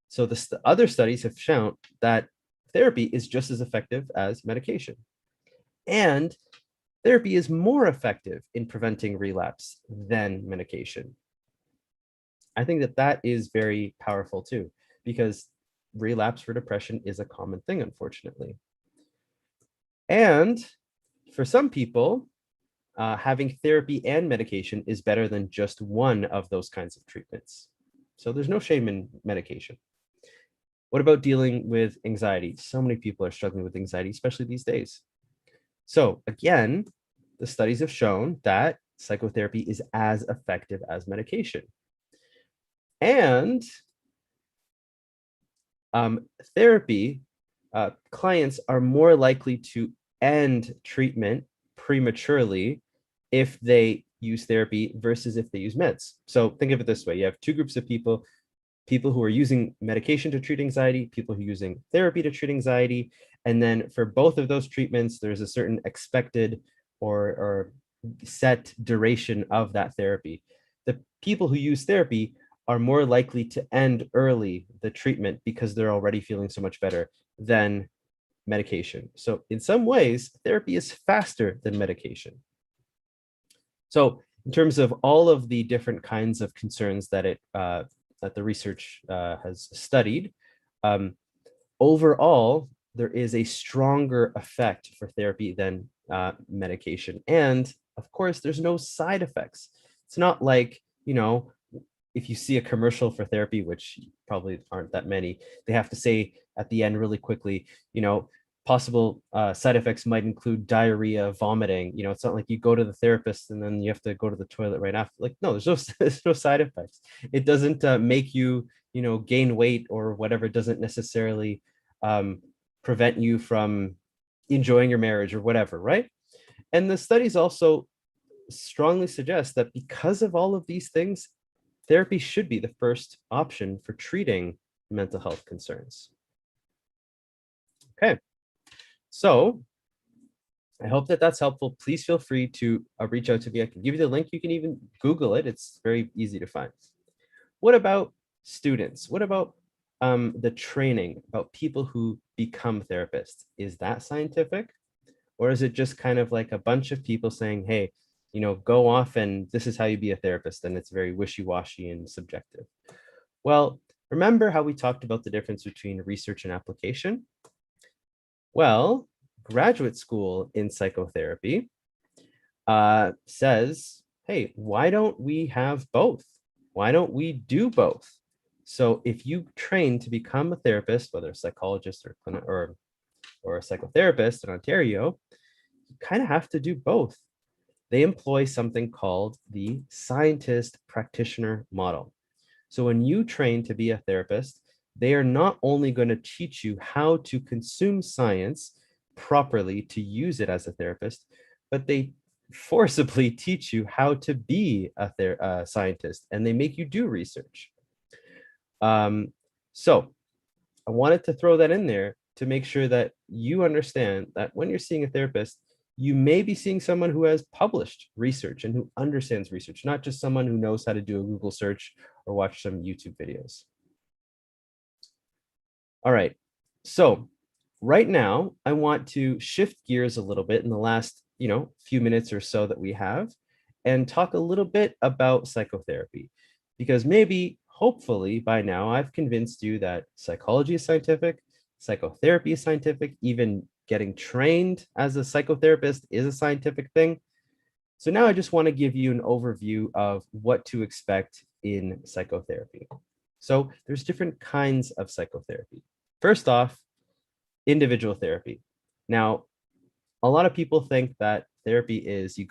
So the other studies have shown that therapy is just as effective as medication. And therapy is more effective in preventing relapse than medication. I think that that is very powerful too, because relapse for depression is a common thing, unfortunately. And for some people, having therapy and medication is better than just one of those kinds of treatments. So there's no shame in medication. What about dealing with anxiety? So many people are struggling with anxiety, especially these days. So again, the studies have shown that psychotherapy is as effective as medication. And therapy, clients are more likely to end treatment prematurely if they use therapy versus if they use meds. So think of it this way. You have two groups of people who are using medication to treat anxiety, people who are using therapy to treat anxiety. And then for both of those treatments, there's a certain expected or set duration of that therapy. The people who use therapy are more likely to end early the treatment because they're already feeling so much better than medication. So in some ways, therapy is faster than medication. So in terms of all of the different kinds of concerns that that the research has studied, overall, there is a stronger effect for therapy than medication. And of course, there's no side effects. It's not like, if you see a commercial for therapy, which probably aren't that many, they have to say at the end really quickly, possible side effects might include diarrhea, vomiting. It's not like you go to the therapist and then you have to go to the toilet right after. Like, no, there's no side effects. It doesn't make you, gain weight or whatever. It doesn't necessarily prevent you from enjoying your marriage or whatever, right? And the studies also strongly suggest that because of all of these things, therapy should be the first option for treating mental health concerns. Okay. So I hope that that's helpful. Please feel free to reach out to me. I can give you the link. You can even Google it. It's very easy to find. What about students? What about the training, about people who become therapists? Is that scientific? Or is it just kind of like a bunch of people saying, hey, go off and this is how you be a therapist, and it's very wishy-washy and subjective? Well, remember how we talked about the difference between research and application? Well, graduate school in psychotherapy says, hey, why don't we have both? Why don't we do both? So if you train to become a therapist, whether a psychologist or a psychotherapist in Ontario, you kind of have to do both. They employ something called the scientist practitioner model. So when you train to be a therapist, they are not only going to teach you how to consume science properly to use it as a therapist, but they forcibly teach you how to be a scientist, and they make you do research. So I wanted to throw that in there to make sure that you understand that when you're seeing a therapist, you may be seeing someone who has published research and who understands research, not just someone who knows how to do a Google search or watch some YouTube videos. All right, so right now I want to shift gears a little bit in the last, few minutes or so that we have, and talk a little bit about psychotherapy, because maybe, hopefully by now I've convinced you that psychology is scientific, psychotherapy is scientific, even getting trained as a psychotherapist is a scientific thing. So now I just want to give you an overview of what to expect in psychotherapy. So there's different kinds of psychotherapy. First off, individual therapy. Now, a lot of people think that therapy is you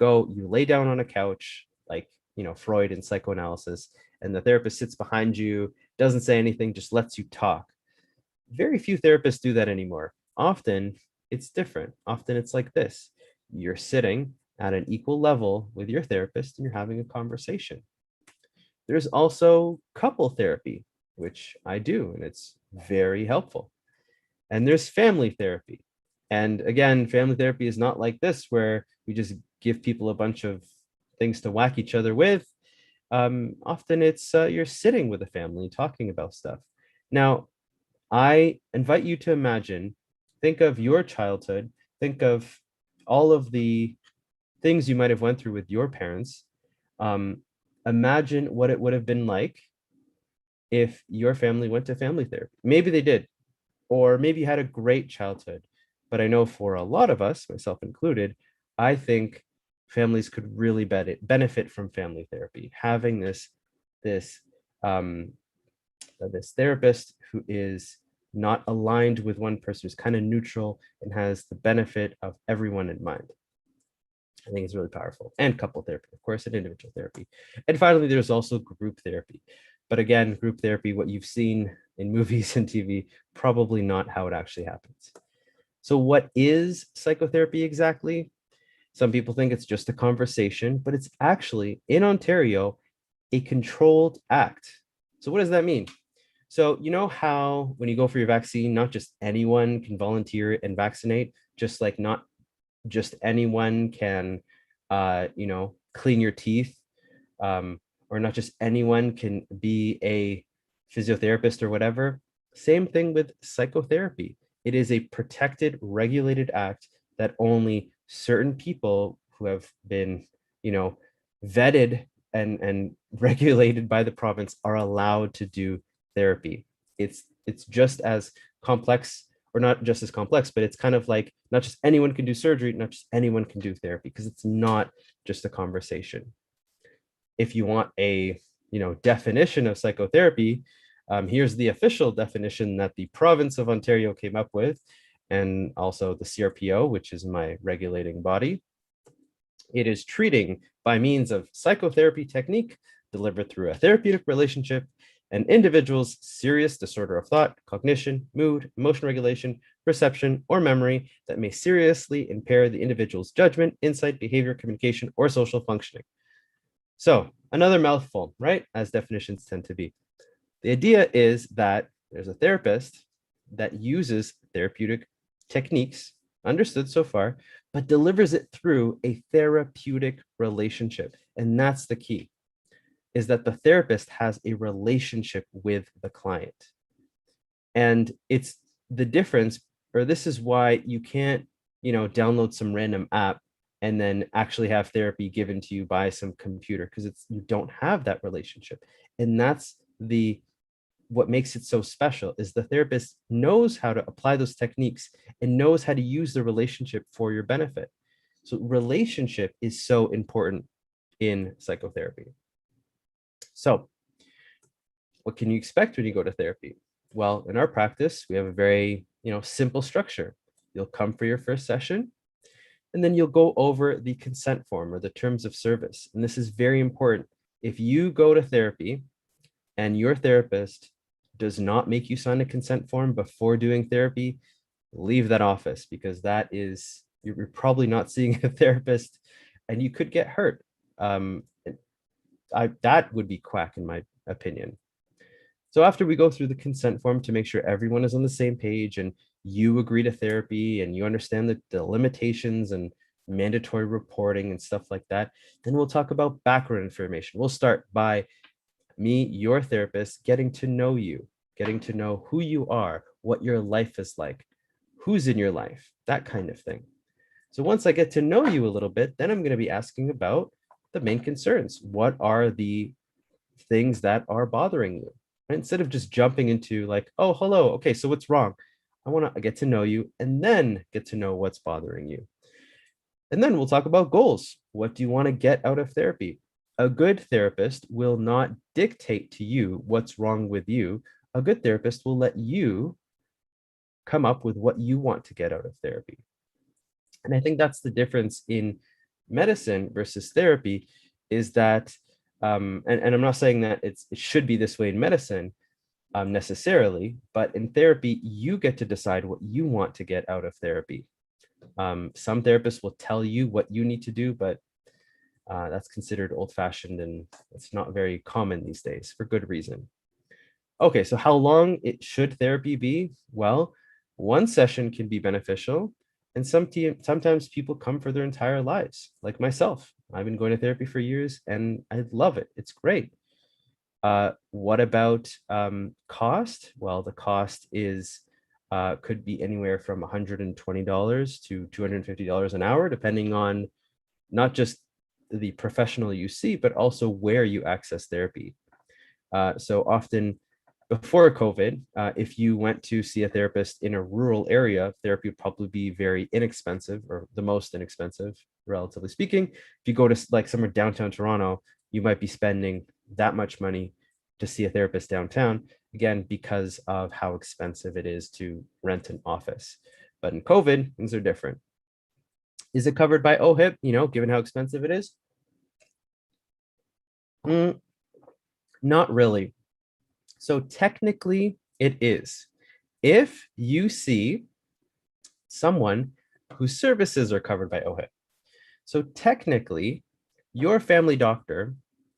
lay down on a couch, like, Freud and psychoanalysis, and the therapist sits behind you, doesn't say anything, just lets you talk. Very few therapists do that anymore. Often it's different. Often it's like this. You're sitting at an equal level with your therapist and you're having a conversation. There's also couple therapy, which I do, and it's very helpful. And there's family therapy. And again, family therapy is not like this, where we just give people a bunch of things to whack each other with. Often it's you're sitting with a family talking about stuff. Now, I invite you to imagine, think of your childhood, think of all of the things you might have went through with your parents. Imagine what it would have been like if your family went to family therapy. Maybe they did, or maybe you had a great childhood. But I know for a lot of us, myself included, I think families could really benefit from family therapy. Having this therapist who is not aligned with one person, who's kind of neutral and has the benefit of everyone in mind. I think it's really powerful. And couple therapy, of course, and individual therapy. And finally, there's also group therapy. But again, group therapy, what you've seen in movies and TV, probably not how it actually happens. So what is psychotherapy exactly? Some people think it's just a conversation, but it's actually, in Ontario, a controlled act. So what does that mean? So you know how when you go for your vaccine, not just anyone can volunteer and vaccinate, just like not just anyone can, clean your teeth, or not just anyone can be a physiotherapist or whatever. Same thing with psychotherapy. It is a protected, regulated act that only certain people who have been, vetted and regulated by the province are allowed to do therapy. It's just as complex, or not just as complex, but it's kind of like not just anyone can do surgery, not just anyone can do therapy, because it's not just a conversation. If you want a definition of psychotherapy, here's the official definition that the province of Ontario came up with, and also the CRPO, which is my regulating body. It is treating by means of psychotherapy technique delivered through a therapeutic relationship an individual's serious disorder of thought, cognition, mood, emotion regulation, perception, or memory that may seriously impair the individual's judgment, insight, behavior, communication, or social functioning. So another mouthful, right? As definitions tend to be. The idea is that there's a therapist that uses therapeutic techniques, understood so far, but delivers it through a therapeutic relationship. And that's the key, is that the therapist has a relationship with the client. And it's the difference, or this is why you can't, download some random app and then actually have therapy given to you by some computer, because you don't have that relationship. And that's what makes it so special, is the therapist knows how to apply those techniques and knows how to use the relationship for your benefit. So relationship is so important in psychotherapy. So what can you expect when you go to therapy? Well, in our practice, we have a very, simple structure. You'll come for your first session, and then you'll go over the consent form, or the terms of service. And this is very important. If you go to therapy and your therapist does not make you sign a consent form before doing therapy, leave that office, because you're probably not seeing a therapist and you could get hurt. That would be quack, in my opinion. So after we go through the consent form to make sure everyone is on the same page and you agree to therapy and you understand the limitations and mandatory reporting and stuff like that, then we'll talk about background information. We'll start by me, your therapist, getting to know you, getting to know who you are, what your life is like, who's in your life, that kind of thing. So once I get to know you a little bit, then I'm going to be asking about the main concerns. What are the things that are bothering you? Right? Instead of just jumping into like, oh, hello, okay, so what's wrong? I want to get to know you and then get to know what's bothering you. And then we'll talk about goals. What do you want to get out of therapy? A good therapist will not dictate to you what's wrong with you. A good therapist will let you come up with what you want to get out of therapy. And I think that's the difference in medicine versus therapy, is that, and I'm not saying that it should be this way in medicine necessarily, but in therapy, you get to decide what you want to get out of therapy. Some therapists will tell you what you need to do, but that's considered old-fashioned, and it's not very common these days for good reason. Okay, so how long should therapy be? Well, one session can be beneficial, and sometimes people come for their entire lives, like myself. I've been going to therapy for years, and I love it. It's great. What about cost? Well, the cost is could be anywhere from $120 to $250 an hour, depending on not just the professional you see, but also where you access therapy. So often before COVID, if you went to see a therapist in a rural area, therapy would probably be very inexpensive, or the most inexpensive, relatively speaking. If you go to like somewhere downtown Toronto, you might be spending that much money to see a therapist downtown, again, because of how expensive it is to rent an office. But in COVID, things are different. Is it covered by OHIP, given how expensive it is? Not really. So technically it is. If you see someone whose services are covered by OHIP. So technically, your family doctor,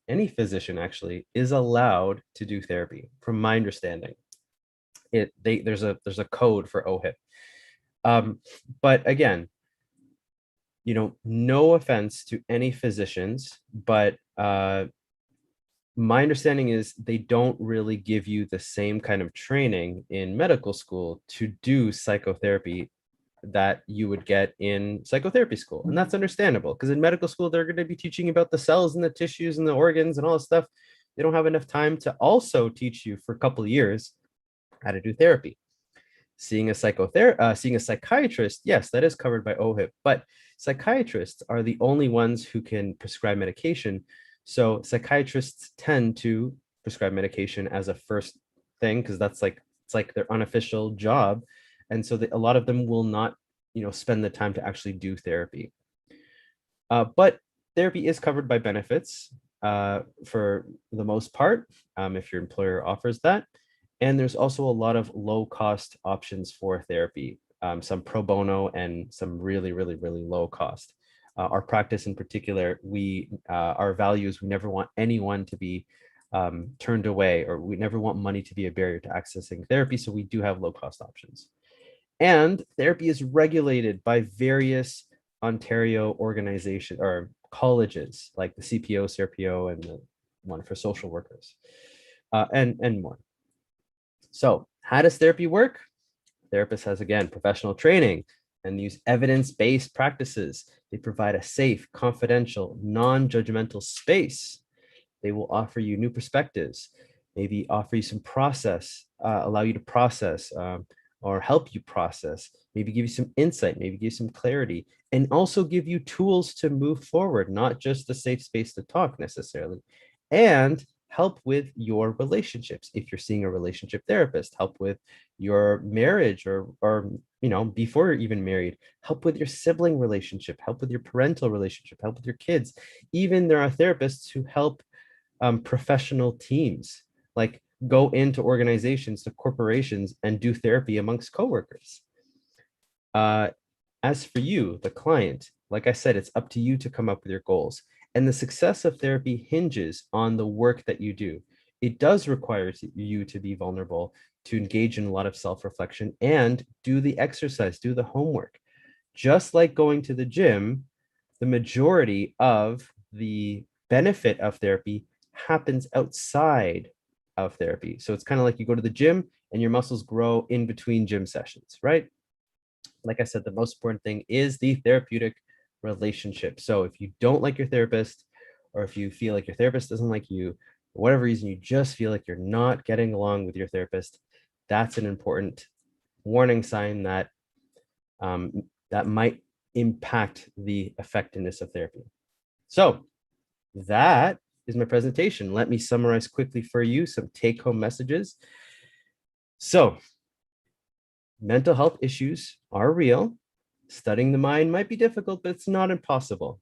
any physician actually, is allowed to do therapy, from my understanding. There's a code for OHIP. But again, no offense to any physicians, but my understanding is they don't really give you the same kind of training in medical school to do psychotherapy that you would get in psychotherapy school. And that's understandable, because in medical school, they're going to be teaching about the cells and the tissues and the organs and all this stuff. They don't have enough time to also teach you for a couple of years how to do therapy. Seeing a psychiatrist, yes, that is covered by OHIP, but psychiatrists are the only ones who can prescribe medication. So psychiatrists tend to prescribe medication as a first thing, because it's like their unofficial job. And so a lot of them will not, spend the time to actually do therapy. But therapy is covered by benefits for the most part, if your employer offers that. And there's also a lot of low cost options for therapy, some pro bono and some really, really, really low cost. Our practice in particular, our values, we never want anyone to be turned away, or we never want money to be a barrier to accessing therapy. So we do have low cost options. And therapy is regulated by various Ontario organizations or colleges, like the CPO, CRPO, and the one for social workers, and more. So how does therapy work? Therapist has, again, professional training and use evidence-based practices. They provide a safe, confidential, non-judgmental space. They will offer you new perspectives, maybe offer you some process, allow you to process, or help you process, maybe give you some insight, maybe give you some clarity, and also give you tools to move forward, not just a safe space to talk necessarily, and help with your relationships. If you're seeing a relationship therapist, help with your marriage, or before you're even married, help with your sibling relationship, help with your parental relationship, help with your kids. Even there are therapists who help professional teams, like go into organizations, to corporations, and do therapy amongst coworkers. As for you, the client, like I said, it's up to you to come up with your goals. And the success of therapy hinges on the work that you do. It does require you to be vulnerable, to engage in a lot of self-reflection, and do the exercise, do the homework. Just like going to the gym, the majority of the benefit of therapy happens outside of therapy. So it's kind of like you go to the gym and your muscles grow in between gym sessions, right? Like I said, the most important thing is the therapeutic relationship. So if you don't like your therapist, or if you feel like your therapist doesn't like you, for whatever reason, you just feel like you're not getting along with your therapist, that's an important warning sign that that might impact the effectiveness of therapy. So that is my presentation. Let me summarize quickly for you some take-home messages. So mental health issues are real. Studying the mind might be difficult, but it's not impossible.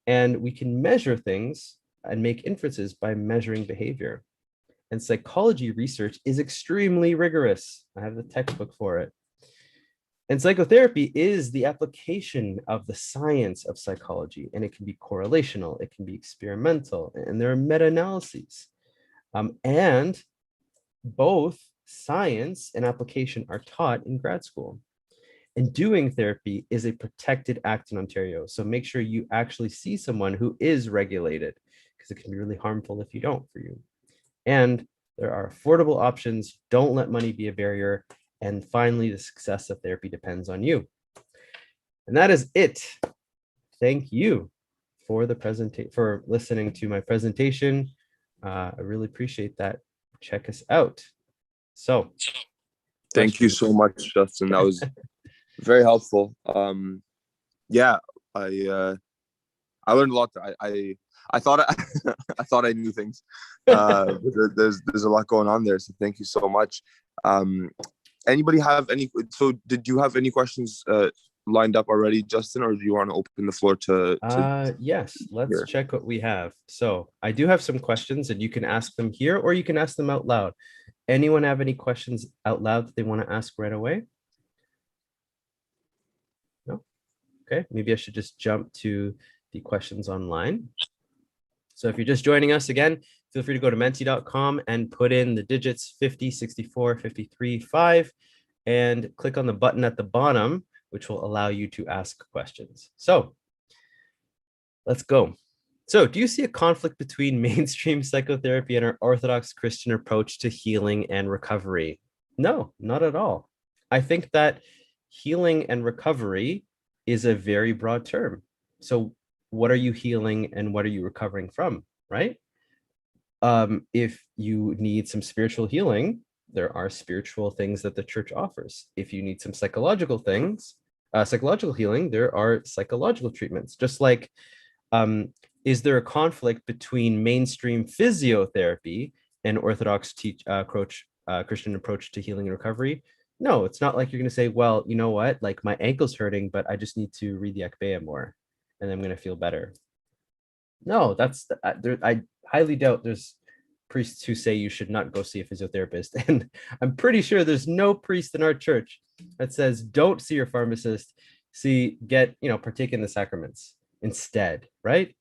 And we can measure things and make inferences by measuring behavior. And psychology research is extremely rigorous. I have the textbook for it. And psychotherapy is the application of the science of psychology, and it can be correlational, it can be experimental, and there are meta-analyses. And both science and application are taught in grad school. And doing therapy is a protected act in Ontario. So make sure you actually see someone who is regulated, because it can be really harmful if you don't for you. And there are affordable options. Don't let money be a barrier. And finally, the success of therapy depends on you. And that is it. Thank you for for listening to my presentation. I really appreciate that. Check us out. So Thank you so much, Justin. That was very helpful. Yeah, I learned a lot. I thought I thought I knew things. But there's a lot going on there. So thank you so much. Anybody have any? So did you have any questions lined up already, Justin, or do you want to open the floor to yes, let's check what we have. So I do have some questions, and you can ask them here or you can ask them out loud. Anyone have any questions out loud that they want to ask right away? No? Okay, maybe I should just jump to the questions online. So if you're just joining us again, feel free to go to menti.com and put in the digits 50, 64, 53, 5, and click on the button at the bottom, which will allow you to ask questions. So let's go. So do you see a conflict between mainstream psychotherapy and our Orthodox Christian approach to healing and recovery? No, not at all. I think that healing and recovery is a very broad term. So what are you healing and what are you recovering from, right? If you need some spiritual healing, there are spiritual things that the church offers. If you need some psychological things, psychological healing, there are psychological treatments. Just like, is there a conflict between mainstream physiotherapy and Orthodox Christian approach to healing and recovery? No, it's not like you're going to say, well, you know what, like my ankle's hurting, but I just need to read the Akbea more, and I'm going to feel better. No, I highly doubt there's priests who say you should not go see a physiotherapist. And I'm pretty sure there's no priest in our church that says, don't see your pharmacist, partake in the sacraments instead, right?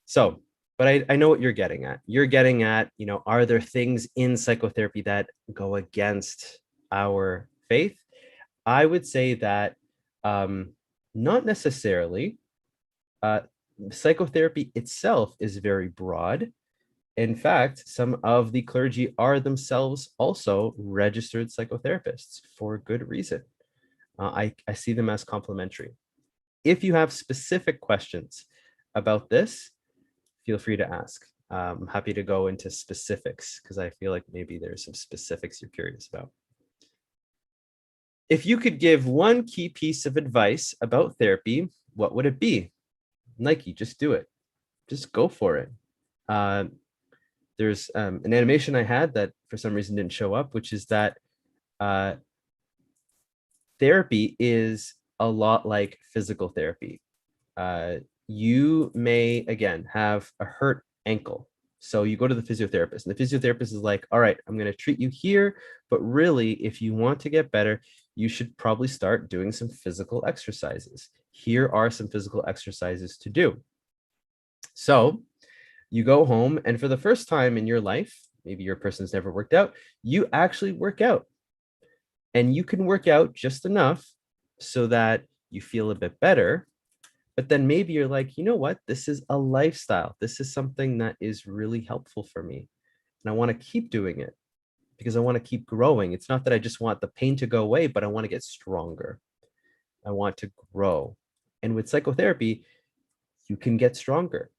So, but I know what you're getting at. You're getting at, are there things in psychotherapy that go against our faith? I would say that not necessarily. Psychotherapy itself is very broad. In fact, some of the clergy are themselves also registered psychotherapists for good reason. I see them as complementary. If you have specific questions about this, feel free to ask. I'm happy to go into specifics because I feel like maybe there's some specifics you're curious about. If you could give one key piece of advice about therapy, what would it be? Nike, just do it. Just go for it. There's an animation I had that for some reason didn't show up, which is that therapy is a lot like physical therapy. You may, again, have a hurt ankle. So you go to the physiotherapist, and the physiotherapist is like, all right, I'm going to treat you here. But really, if you want to get better, you should probably start doing some physical exercises. Here are some physical exercises to do. So you go home, and for the first time in your life, maybe your person's never worked out, you actually work out. And you can work out just enough so that you feel a bit better. But then maybe you're like, you know what? This is a lifestyle. This is something that is really helpful for me. And I want to keep doing it because I want to keep growing. It's not that I just want the pain to go away, but I want to get stronger. I want to grow. And with psychotherapy, you can get stronger.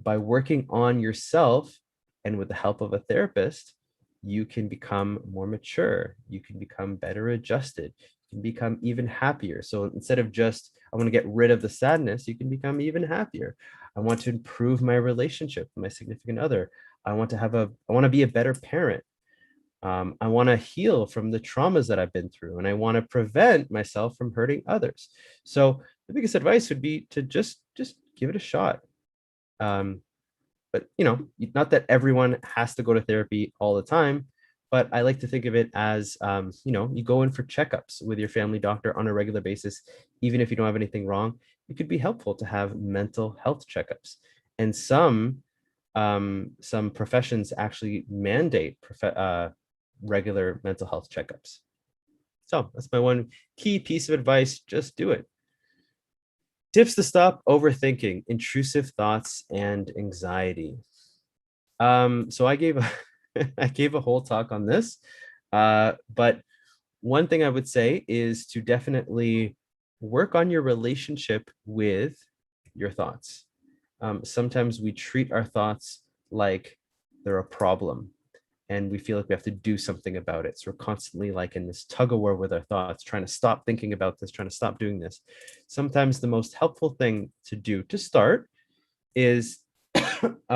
By working on yourself and with the help of a therapist, you can become more mature. You can become better adjusted. You can become even happier. So instead of just, I want to get rid of the sadness, you can become even happier. I want to improve my relationship with my significant other. I want to be a better parent. I want to heal from the traumas that I've been through, and I want to prevent myself from hurting others. So the biggest advice would be to just give it a shot. But not that everyone has to go to therapy all the time, but I like to think of it as, you go in for checkups with your family doctor on a regular basis. Even if you don't have anything wrong, it could be helpful to have mental health checkups. And some professions actually mandate regular mental health checkups. So that's my one key piece of advice. Just do it. Tips to stop overthinking, intrusive thoughts, and anxiety. So I gave a whole talk on this, but one thing I would say is to definitely work on your relationship with your thoughts. Sometimes we treat our thoughts like they're a problem, and we feel like we have to do something about it. So we're constantly like in this tug of war with our thoughts, trying to stop thinking about this, trying to stop doing this. Sometimes the most helpful thing to do to start is to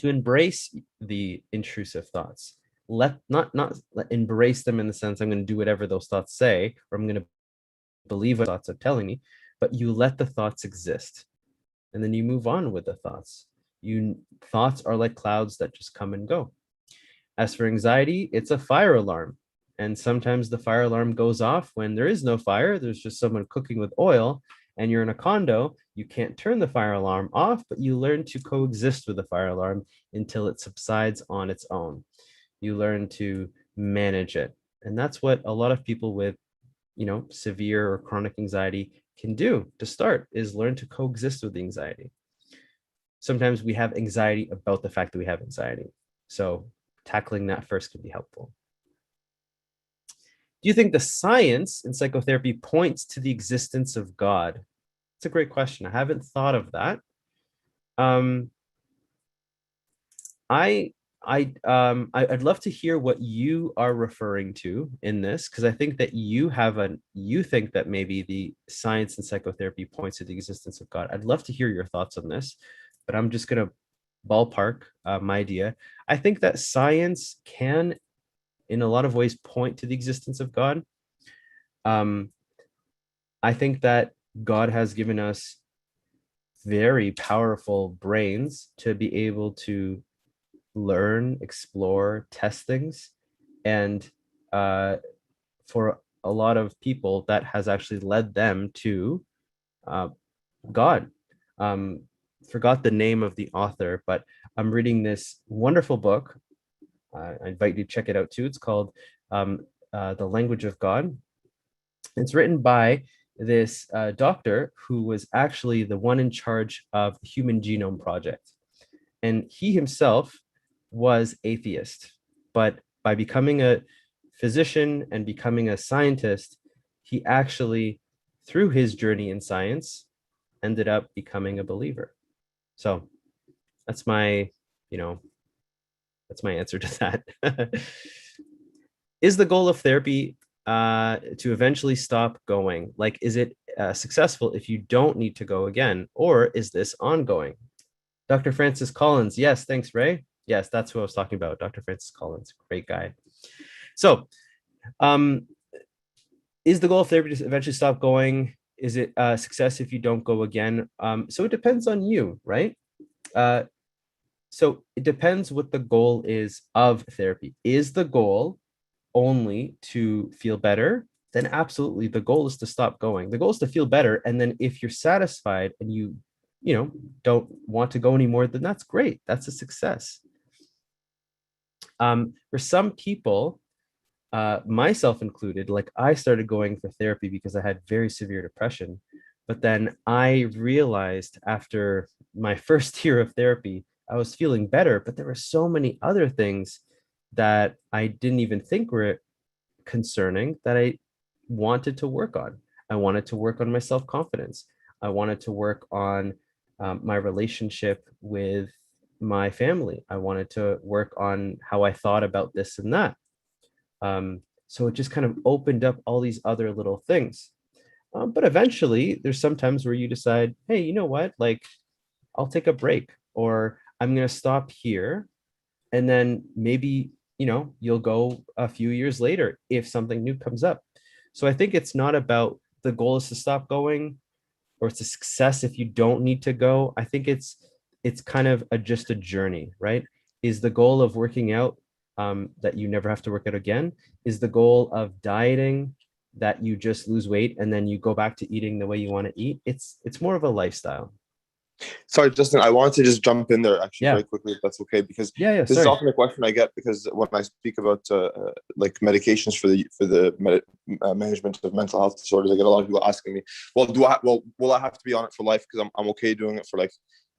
embrace the intrusive thoughts. Not embrace them in the sense I'm going to do whatever those thoughts say, or I'm going to believe what thoughts are telling me, but you let the thoughts exist, and then you move on with the thoughts. Thoughts are like clouds that just come and go. As for anxiety, it's a fire alarm. And sometimes the fire alarm goes off when there is no fire. There's just someone cooking with oil, and you're in a condo. You can't turn the fire alarm off, but you learn to coexist with the fire alarm until it subsides on its own. You learn to manage it. And that's what a lot of people with, severe or chronic anxiety can do to start, is learn to coexist with the anxiety. Sometimes we have anxiety about the fact that we have anxiety. So tackling that first can be helpful. Do you think the science in psychotherapy points to the existence of God? It's a great question. I haven't thought of that. I'd love to hear what you are referring to in this, because I think that you think that maybe the science in psychotherapy points to the existence of God. I'd love to hear your thoughts on this, but I'm just going to ballpark my idea. I think that science can, in a lot of ways, point to the existence of God. I think that God has given us very powerful brains to be able to learn, explore, test things. And for a lot of people, that has actually led them to God. Forgot the name of the author, but I'm reading this wonderful book. I invite you to check it out too. It's called The Language of God. It's written by this doctor who was actually the one in charge of the Human Genome Project. And he himself was atheist, but by becoming a physician and becoming a scientist, he actually, through his journey in science, ended up becoming a believer. So that's my answer to that. Is the goal of therapy to eventually stop going? Like, is it successful if you don't need to go again, or is this ongoing? Dr. Francis Collins. Yes, thanks, Ray. Yes, that's who I was talking about. Dr. Francis Collins, great guy. So, is the goal of therapy to eventually stop going? Is it a success if you don't go again? So it depends on you, right? So it depends what the goal is of therapy. Is the goal only to feel better? Then absolutely, the goal is to stop going. The goal is to feel better. And then if you're satisfied and you don't want to go anymore, then that's great. That's a success. For some people, myself included, like I started going for therapy because I had very severe depression. But then I realized after my first year of therapy, I was feeling better, but there were so many other things that I didn't even think were concerning that I wanted to work on. I wanted to work on my self-confidence. I wanted to work on my relationship with my family. I wanted to work on how I thought about this and that. So it just kind of opened up all these other little things. But eventually, there's sometimes where you decide, hey, you know what? Like, I'll take a break, or I'm going to stop here. And then maybe, you'll go a few years later if something new comes up. So I think it's not about the goal is to stop going, or it's a success if you don't need to go. I think it's kind of just a journey, right? Is the goal of working out that you never have to work out again? Is the goal of dieting that you just lose weight and then you go back to eating the way you want to eat? It's more of a lifestyle. Sorry, Justin, I wanted to just jump in there actually Yeah. very quickly, if that's okay, because Yeah, this is sorry. often a question I get, because when I speak about like medications for the management of mental health disorders, I get a lot of people asking me, will I have to be on it for life? Because I'm okay doing it for like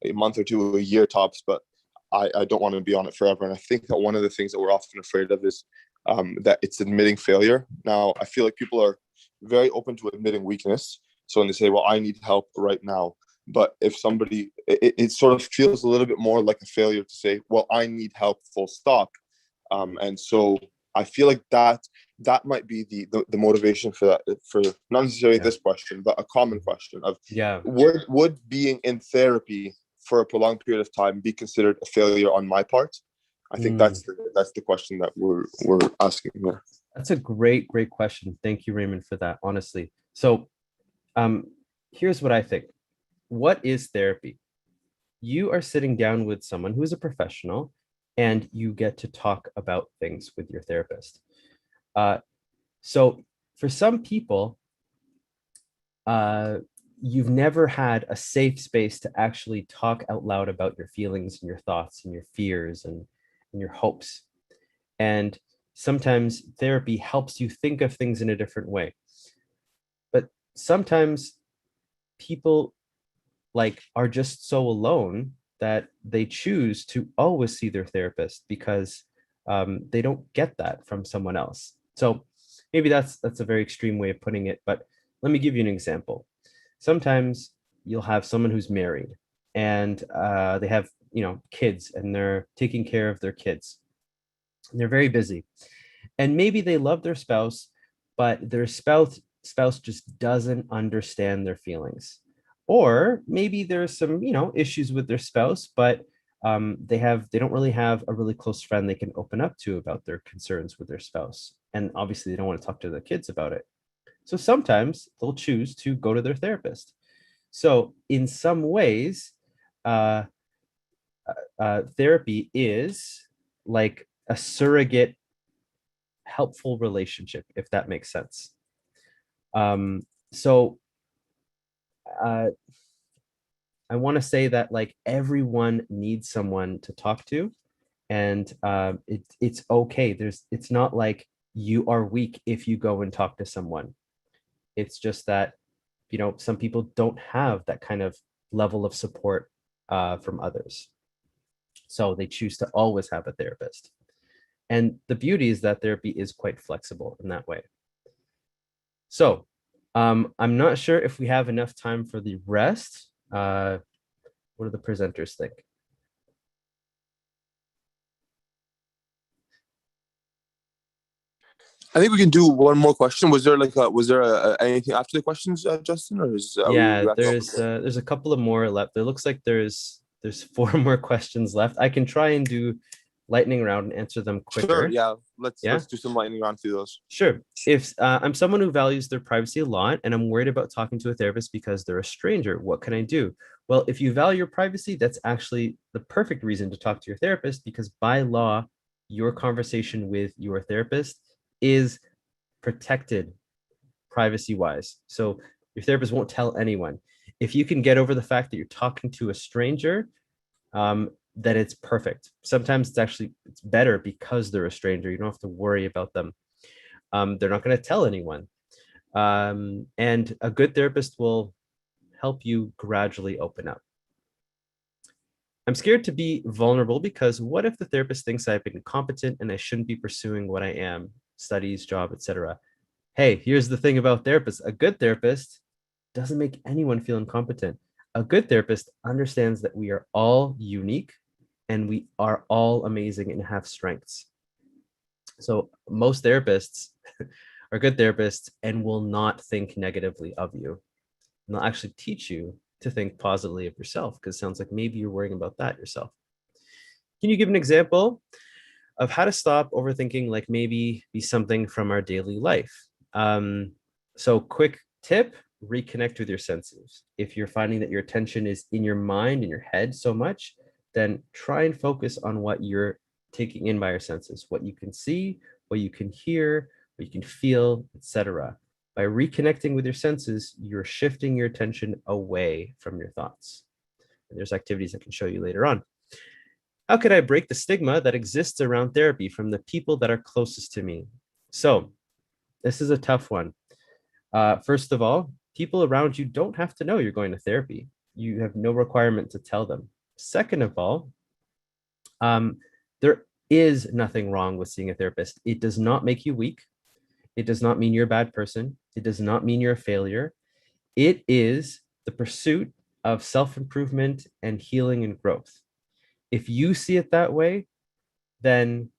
a month or two, a year tops, but I don't want to be on it forever. And I think that one of the things that we're often afraid of is that it's admitting failure. Now, I feel like people are very open to admitting weakness. So when they say, well, I need help right now. But if somebody, it sort of feels a little bit more like a failure to say, well, I need help, full stop. And so I feel like that might be the motivation for that, for not necessarily this question, but a common question of, would being in therapy for a prolonged period of time be considered a failure on my part? I think that's the question that we're asking here. That's a great question. Thank you, Raymond, for that, honestly. So here's what I think. What is therapy? You are sitting down with someone who is a professional, and you get to talk about things with your therapist. So for some people, you've never had a safe space to actually talk out loud about your feelings and your thoughts and your fears and your hopes. And sometimes therapy helps you think of things in a different way. But sometimes people are just so alone that they choose to always see their therapist because they don't get that from someone else. So maybe that's a very extreme way of putting it, but let me give you an example. Sometimes you'll have someone who's married and they have kids, and they're taking care of their kids. And they're very busy, and maybe they love their spouse, but their spouse just doesn't understand their feelings. Or maybe there's some issues with their spouse, but they don't really have a really close friend they can open up to about their concerns with their spouse, and obviously they don't want to talk to their kids about it. So sometimes they'll choose to go to their therapist. So in some ways, therapy is like a surrogate helpful relationship, if that makes sense. So I want to say that everyone needs someone to talk to, and it's okay. It's not like you are weak if you go and talk to someone. It's just that some people don't have that kind of level of support from others, so they choose to always have a therapist. And the beauty is that therapy is quite flexible in that way. So I'm not sure if we have enough time for the rest. What do the presenters think? I think we can do one more question. Was there anything after the questions, Justin, or is there's a couple of more left. It looks like there's 4 more questions left. I can try and do lightning round and answer them quicker. Sure, yeah. Let's do some lightning round through those. Sure. If I'm someone who values their privacy a lot and I'm worried about talking to a therapist because they're a stranger, what can I do? Well, if you value your privacy, that's actually the perfect reason to talk to your therapist, because by law, your conversation with your therapist is protected privacy-wise. So your therapist won't tell anyone. If you can get over the fact that you're talking to a stranger, then it's perfect. Sometimes it's better because they're a stranger. You don't have to worry about them. They're not going to tell anyone. And a good therapist will help you gradually open up. I'm scared to be vulnerable because what if the therapist thinks I've been incompetent and I shouldn't be pursuing what I am, studies, job, etc. Hey, here's the thing about therapists. A good therapist doesn't make anyone feel incompetent. A good therapist understands that we are all unique and we are all amazing and have strengths. So most therapists are good therapists and will not think negatively of you. And they'll actually teach you to think positively of yourself, because it sounds like maybe you're worrying about that yourself. Can you give an example of how to stop overthinking, like maybe be something from our daily life? So quick tip, reconnect with your senses. If you're finding that your attention is in your mind, in your head so much, then try and focus on what you're taking in by your senses, what you can see, what you can hear, what you can feel, etc. By reconnecting with your senses, you're shifting your attention away from your thoughts. And there's activities I can show you later on. How could I break the stigma that exists around therapy from the people that are closest to me? So this is a tough one. First of all, people around you don't have to know you're going to therapy. You have no requirement to tell them. Second of all, there is nothing wrong with seeing a therapist. It does not make you weak. It does not mean you're a bad person. It does not mean you're a failure. It is the pursuit of self-improvement and healing and growth. If you see it that way, then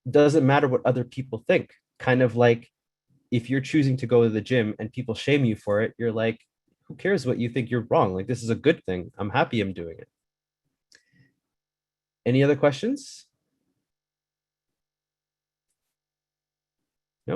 doesn't matter what other people think. Kind of like if you're choosing to go to the gym and people shame you for it, you're like, who cares what you think? You're wrong. Like, this is a good thing. I'm happy I'm doing it. Any other questions?